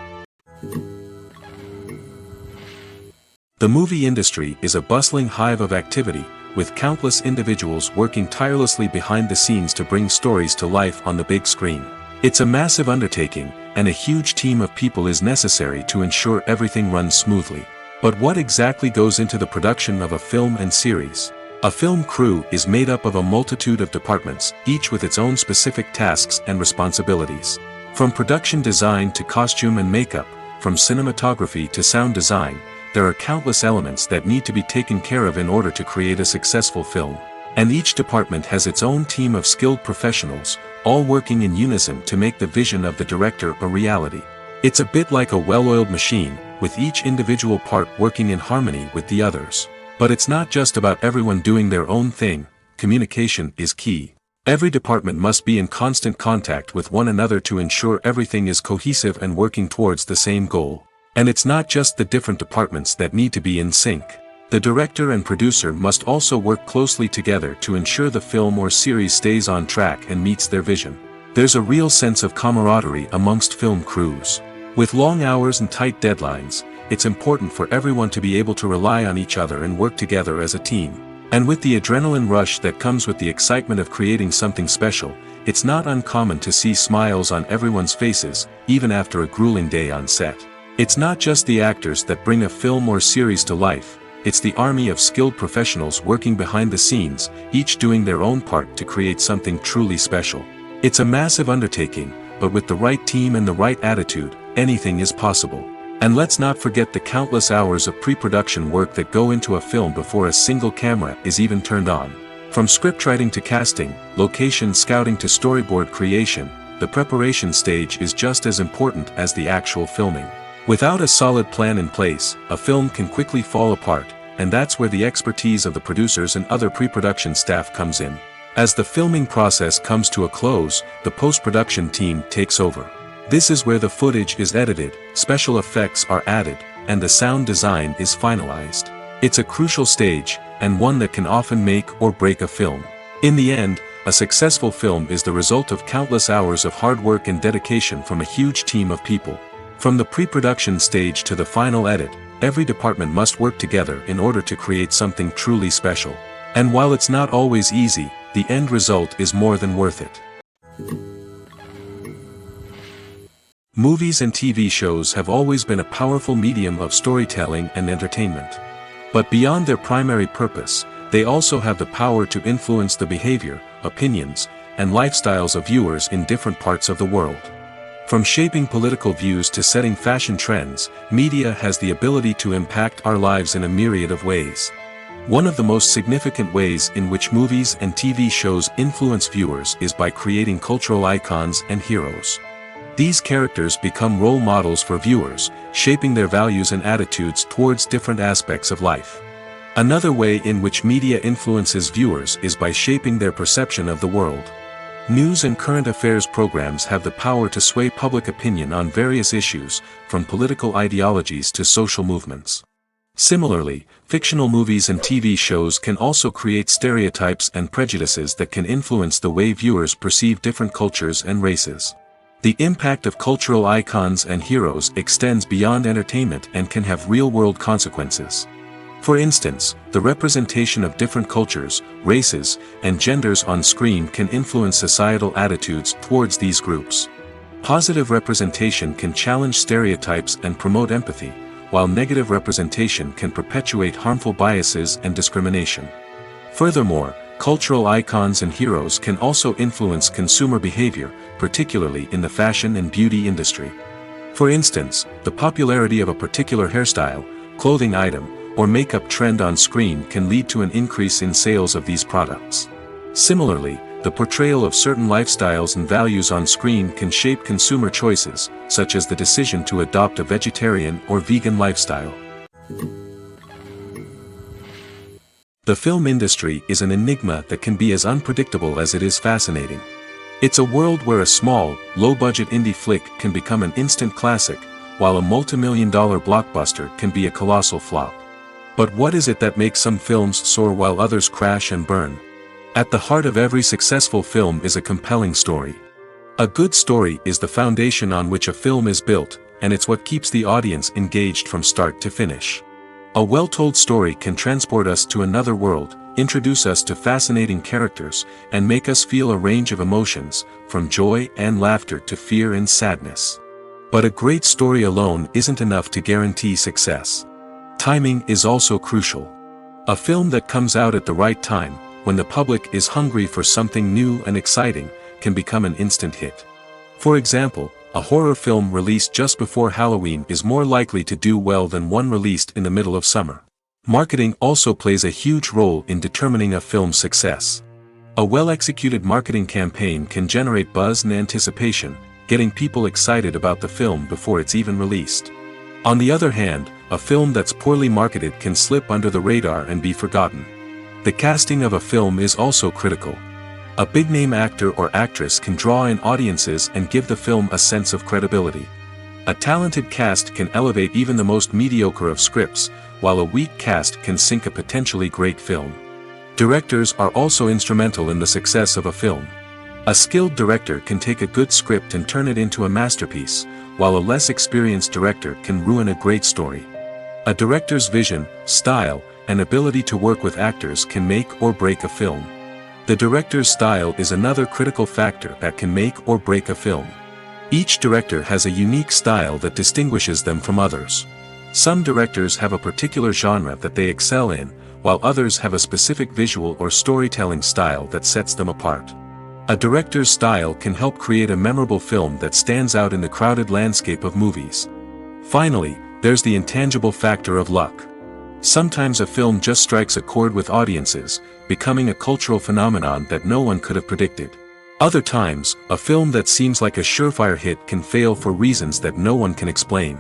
The movie industry is a bustling hive of activity, with countless individuals working tirelessly behind the scenes to bring stories to life on the big screen. It's a massive undertaking, and a huge team of people is necessary to ensure everything runs smoothly. But what exactly goes into the production of a film and series? A film crew is made up of a multitude of departments, each with its own specific tasks and responsibilities. From production design to costume and makeup, from cinematography to sound design, there are countless elements that need to be taken care of in order to create a successful film. And each department has its own team of skilled professionals, all working in unison to make the vision of the director a reality. It's a bit like a well-oiled machine, with each individual part working in harmony with the others. But it's not just about everyone doing their own thing. Communication is key. Every department must be in constant contact with one another to ensure everything is cohesive and working towards the same goal. And it's not just the different departments that need to be in sync. The director and producer must also work closely together to ensure the film or series stays on track and meets their vision. There's a real sense of camaraderie amongst film crews. With long hours and tight deadlines, it's important for everyone to be able to rely on each other and work together as a team. And with the adrenaline rush that comes with the excitement of creating something special, it's not uncommon to see smiles on everyone's faces, even after a grueling day on set. It's not just the actors that bring a film or series to life, it's the army of skilled professionals working behind the scenes, each doing their own part to create something truly special. It's a massive undertaking, but with the right team and the right attitude, anything is possible. And let's not forget the countless hours of pre-production work that go into a film before a single camera is even turned on. From scriptwriting to casting, location scouting to storyboard creation, the preparation stage is just as important as the actual filming. Without a solid plan in place, a film can quickly fall apart, and that's where the expertise of the producers and other pre-production staff comes in. As the filming process comes to a close, the post-production team takes over. This is where the footage is edited, special effects are added, and the sound design is finalized. It's a crucial stage, and one that can often make or break a film. In the end, a successful film is the result of countless hours of hard work and dedication from a huge team of people. From the pre-production stage to the final edit, every department must work together in order to create something truly special. And while it's not always easy, the end result is more than worth it. Movies and TV shows have always been a powerful medium of storytelling and entertainment. But beyond their primary purpose, they also have the power to influence the behavior, opinions, and lifestyles of viewers in different parts of the world. From shaping political views to setting fashion trends, media has the ability to impact our lives in a myriad of ways. One of the most significant ways in which movies and TV shows influence viewers is by creating cultural icons and heroes. These characters become role models for viewers, shaping their values and attitudes towards different aspects of life. Another way in which media influences viewers is by shaping their perception of the world. News and current affairs programs have the power to sway public opinion on various issues, from political ideologies to social movements. Similarly, fictional movies and TV shows can also create stereotypes and prejudices that can influence the way viewers perceive different cultures and races. The impact of cultural icons and heroes extends beyond entertainment and can have real-world consequences. For instance, the representation of different cultures, races, and genders on screen can influence societal attitudes towards these groups. Positive representation can challenge stereotypes and promote empathy, while negative representation can perpetuate harmful biases and discrimination. Furthermore, cultural icons and heroes can also influence consumer behavior, particularly in the fashion and beauty industry. For instance, the popularity of a particular hairstyle, clothing item, or makeup trend on screen can lead to an increase in sales of these products. Similarly, the portrayal of certain lifestyles and values on screen can shape consumer choices, such as the decision to adopt a vegetarian or vegan lifestyle. The film industry is an enigma that can be as unpredictable as it is fascinating. It's a world where a small, low-budget indie flick can become an instant classic, while a multi-million-dollar blockbuster can be a colossal flop. But what is it that makes some films soar while others crash and burn? At the heart of every successful film is a compelling story. A good story is the foundation on which a film is built, and it's what keeps the audience engaged from start to finish. A well-told story can transport us to another world, introduce us to fascinating characters, and make us feel a range of emotions, from joy and laughter to fear and sadness. But a great story alone isn't enough to guarantee success. Timing is also crucial. A film that comes out at the right time, when the public is hungry for something new and exciting, can become an instant hit. For example, a horror film released just before Halloween is more likely to do well than one released in the middle of summer. Marketing also plays a huge role in determining a film's success. A well-executed marketing campaign can generate buzz and anticipation, getting people excited about the film before it's even released. On the other hand, a film that's poorly marketed can slip under the radar and be forgotten. The casting of a film is also critical. A big-name actor or actress can draw in audiences and give the film a sense of credibility. A talented cast can elevate even the most mediocre of scripts, while a weak cast can sink a potentially great film. Directors are also instrumental in the success of a film. A skilled director can take a good script and turn it into a masterpiece, while a less experienced director can ruin a great story. A director's vision, style, and ability to work with actors can make or break a film. The director's style is another critical factor that can make or break a film. Each director has a unique style that distinguishes them from others. Some directors have a particular genre that they excel in, while others have a specific visual or storytelling style that sets them apart. A director's style can help create a memorable film that stands out in the crowded landscape of movies. Finally, there's the intangible factor of luck. Sometimes a film just strikes a chord with audiences, becoming a cultural phenomenon that no one could have predicted. Other times, a film that seems like a surefire hit can fail for reasons that no one can explain.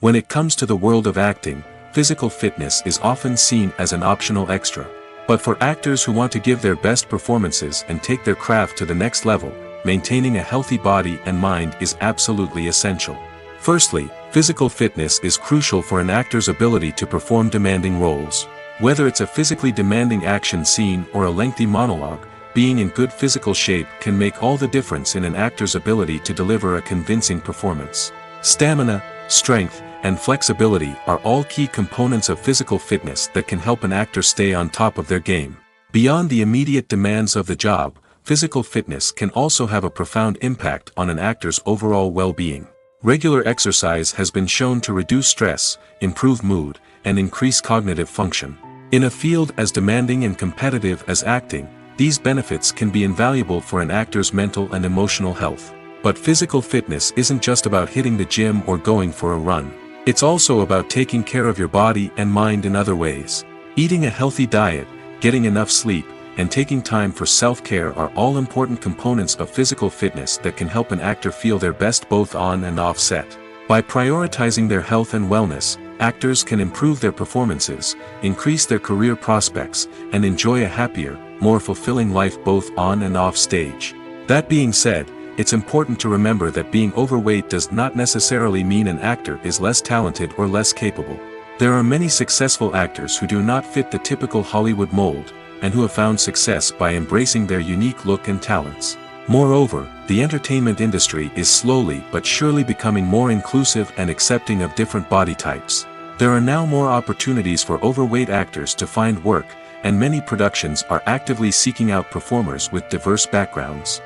When it comes to the world of acting, physical fitness is often seen as an optional extra. But for actors who want to give their best performances and take their craft to the next level, maintaining a healthy body and mind is absolutely essential. Firstly, physical fitness is crucial for an actor's ability to perform demanding roles. Whether it's a physically demanding action scene or a lengthy monologue, being in good physical shape can make all the difference in an actor's ability to deliver a convincing performance. Stamina, strength, and flexibility are all key components of physical fitness that can help an actor stay on top of their game. Beyond the immediate demands of the job, physical fitness can also have a profound impact on an actor's overall well-being. Regular exercise has been shown to reduce stress, improve mood, and increase cognitive function. In a field as demanding and competitive as acting, these benefits can be invaluable for an actor's mental and emotional health. But physical fitness isn't just about hitting the gym or going for a run. It's also about taking care of your body and mind in other ways. Eating a healthy diet, getting enough sleep, and taking time for self-care are all important components of physical fitness that can help an actor feel their best both on and off set. By prioritizing their health and wellness, actors can improve their performances, increase their career prospects, and enjoy a happier, more fulfilling life both on and off stage. That being said, it's important to remember that being overweight does not necessarily mean an actor is less talented or less capable. There are many successful actors who do not fit the typical Hollywood mold, and who have found success by embracing their unique look and talents. Moreover, the entertainment industry is slowly but surely becoming more inclusive and accepting of different body types. There are now more opportunities for overweight actors to find work, and many productions are actively seeking out performers with diverse backgrounds.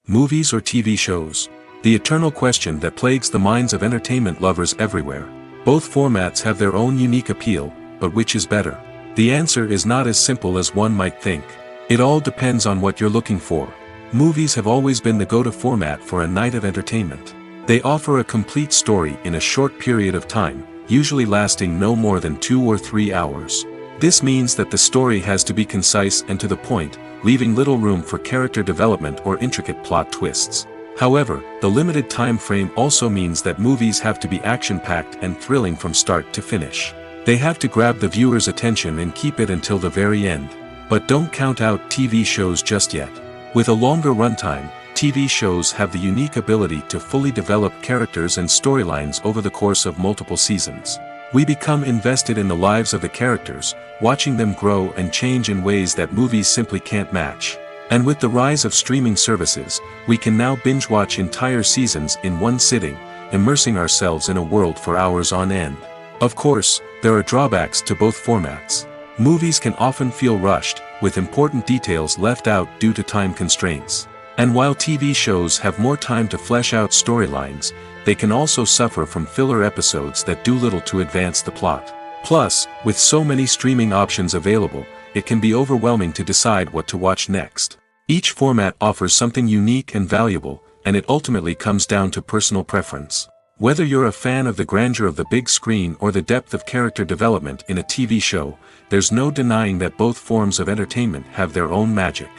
Movies or TV shows? The eternal question that plagues the minds of entertainment lovers everywhere. Both formats have their own unique appeal, but which is better? The answer is not as simple as one might think. It all depends on what you're looking for. Movies have always been the go-to format for a night of entertainment. They offer a complete story in a short period of time, usually lasting no more than 2 or 3 hours. This means that the story has to be concise and to the point, leaving little room for character development or intricate plot twists. However, the limited time frame also means that movies have to be action-packed and thrilling from start to finish. They have to grab the viewer's attention and keep it until the very end. But don't count out TV shows just yet. With a longer runtime, TV shows have the unique ability to fully develop characters and storylines over the course of multiple seasons. We become invested in the lives of the characters, watching them grow and change in ways that movies simply can't match. And with the rise of streaming services, we can now binge-watch entire seasons in one sitting, immersing ourselves in a world for hours on end. Of course, there are drawbacks to both formats. Movies can often feel rushed, with important details left out due to time constraints. And while TV shows have more time to flesh out storylines, they can also suffer from filler episodes that do little to advance the plot. Plus, with so many streaming options available, it can be overwhelming to decide what to watch next. Each format offers something unique and valuable, and it ultimately comes down to personal preference. Whether you're a fan of the grandeur of the big screen or the depth of character development in a TV show, there's no denying that both forms of entertainment have their own magic.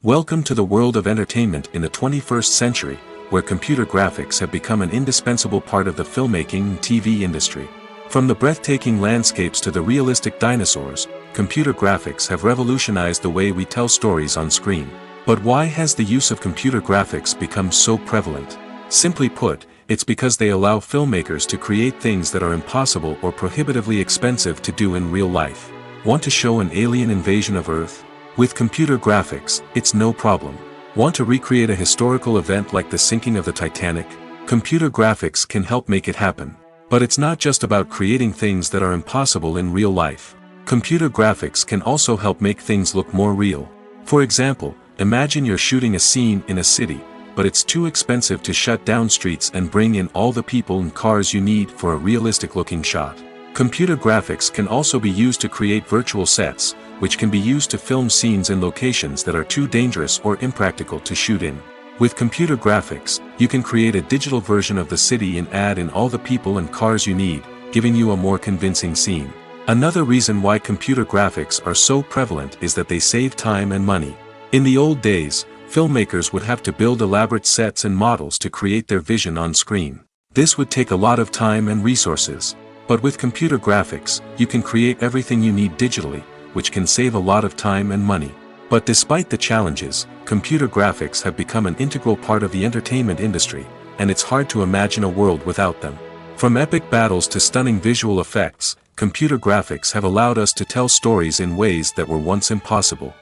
Welcome to the world of entertainment in the 21st century, where computer graphics have become an indispensable part of the filmmaking and TV industry. From the breathtaking landscapes to the realistic dinosaurs, computer graphics have revolutionized the way we tell stories on screen. But why has the use of computer graphics become so prevalent? Simply put, it's because they allow filmmakers to create things that are impossible or prohibitively expensive to do in real life. Want to show an alien invasion of Earth? With computer graphics, it's no problem. Want to recreate a historical event like the sinking of the Titanic? Computer graphics can help make it happen. But it's not just about creating things that are impossible in real life. Computer graphics can also help make things look more real. For example, imagine you're shooting a scene in a city, but it's too expensive to shut down streets and bring in all the people and cars you need for a realistic-looking shot. Computer graphics can also be used to create virtual sets, which can be used to film scenes in locations that are too dangerous or impractical to shoot in. With computer graphics, you can create a digital version of the city and add in all the people and cars you need, giving you a more convincing scene. Another reason why computer graphics are so prevalent is that they save time and money. In the old days, filmmakers would have to build elaborate sets and models to create their vision on screen. This would take a lot of time and resources. But with computer graphics, you can create everything you need digitally, which can save a lot of time and money. But despite the challenges, computer graphics have become an integral part of the entertainment industry, and it's hard to imagine a world without them. From epic battles to stunning visual effects, computer graphics have allowed us to tell stories in ways that were once impossible.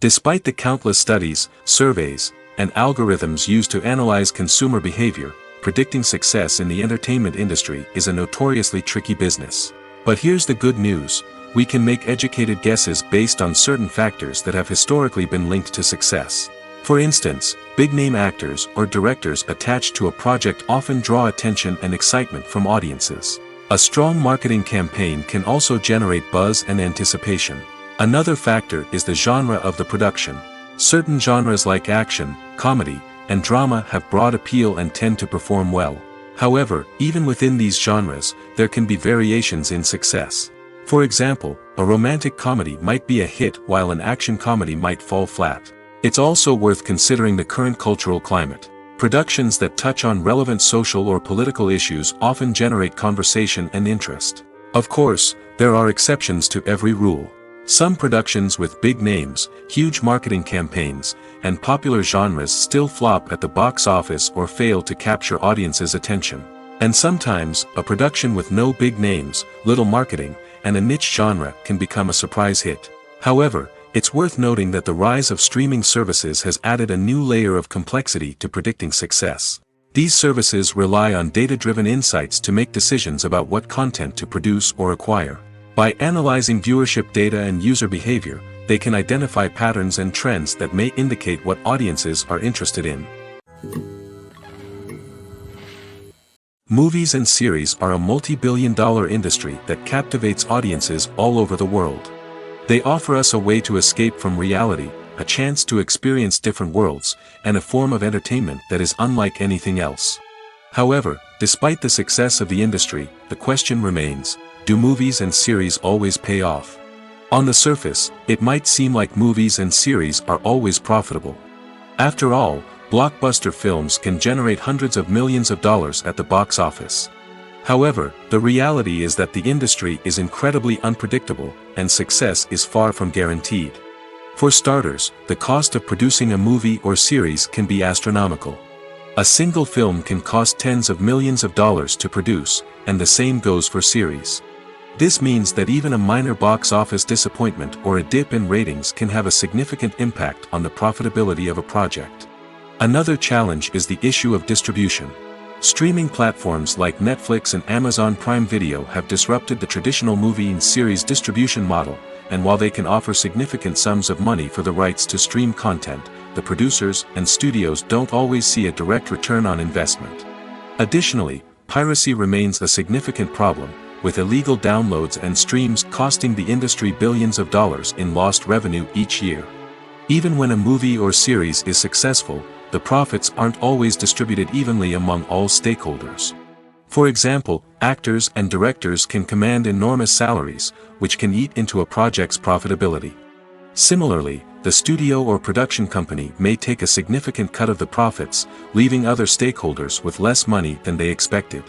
Despite the countless studies, surveys, and algorithms used to analyze consumer behavior, predicting success in the entertainment industry is a notoriously tricky business. But here's the good news: we can make educated guesses based on certain factors that have historically been linked to success. For instance, big-name actors or directors attached to a project often draw attention and excitement from audiences. A strong marketing campaign can also generate buzz and anticipation. Another factor is the genre of the production. Certain genres like action, comedy, and drama have broad appeal and tend to perform well. However, even within these genres, there can be variations in success. For example, a romantic comedy might be a hit while an action comedy might fall flat. It's also worth considering the current cultural climate. Productions that touch on relevant social or political issues often generate conversation and interest. Of course, there are exceptions to every rule. Some productions with big names, huge marketing campaigns, and popular genres still flop at the box office or fail to capture audiences' attention. And sometimes, a production with no big names, little marketing, and a niche genre can become a surprise hit. However, it's worth noting that the rise of streaming services has added a new layer of complexity to predicting success. These services rely on data-driven insights to make decisions about what content to produce or acquire. By analyzing viewership data and user behavior, they can identify patterns and trends that may indicate what audiences are interested in. Movies and series are a multi-billion-dollar industry that captivates audiences all over the world. They offer us a way to escape from reality, a chance to experience different worlds, and a form of entertainment that is unlike anything else. However, despite the success of the industry, the question remains: do movies and series always pay off? On the surface, it might seem like movies and series are always profitable. After all, blockbuster films can generate hundreds of millions of dollars at the box office. However, the reality is that the industry is incredibly unpredictable, and success is far from guaranteed. For starters, the cost of producing a movie or series can be astronomical. A single film can cost tens of millions of dollars to produce, and the same goes for series. This means that even a minor box office disappointment or a dip in ratings can have a significant impact on the profitability of a project. Another challenge is the issue of distribution. Streaming platforms like Netflix and Amazon Prime Video have disrupted the traditional movie and series distribution model, and while they can offer significant sums of money for the rights to stream content, the producers and studios don't always see a direct return on investment. Additionally, piracy remains a significant problem, with illegal downloads and streams costing the industry billions of dollars in lost revenue each year. Even when a movie or series is successful, the profits aren't always distributed evenly among all stakeholders. For example, actors and directors can command enormous salaries, which can eat into a project's profitability. Similarly, the studio or production company may take a significant cut of the profits, leaving other stakeholders with less money than they expected.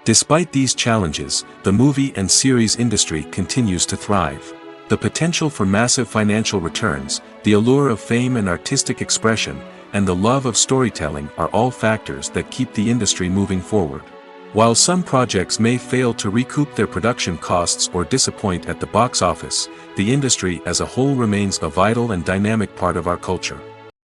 Despite these challenges, the movie and series industry continues to thrive. The potential for massive financial returns, the allure of fame and artistic expression, and the love of storytelling are all factors that keep the industry moving forward. While some projects may fail to recoup their production costs or disappoint at the box office, the industry as a whole remains a vital and dynamic part of our culture.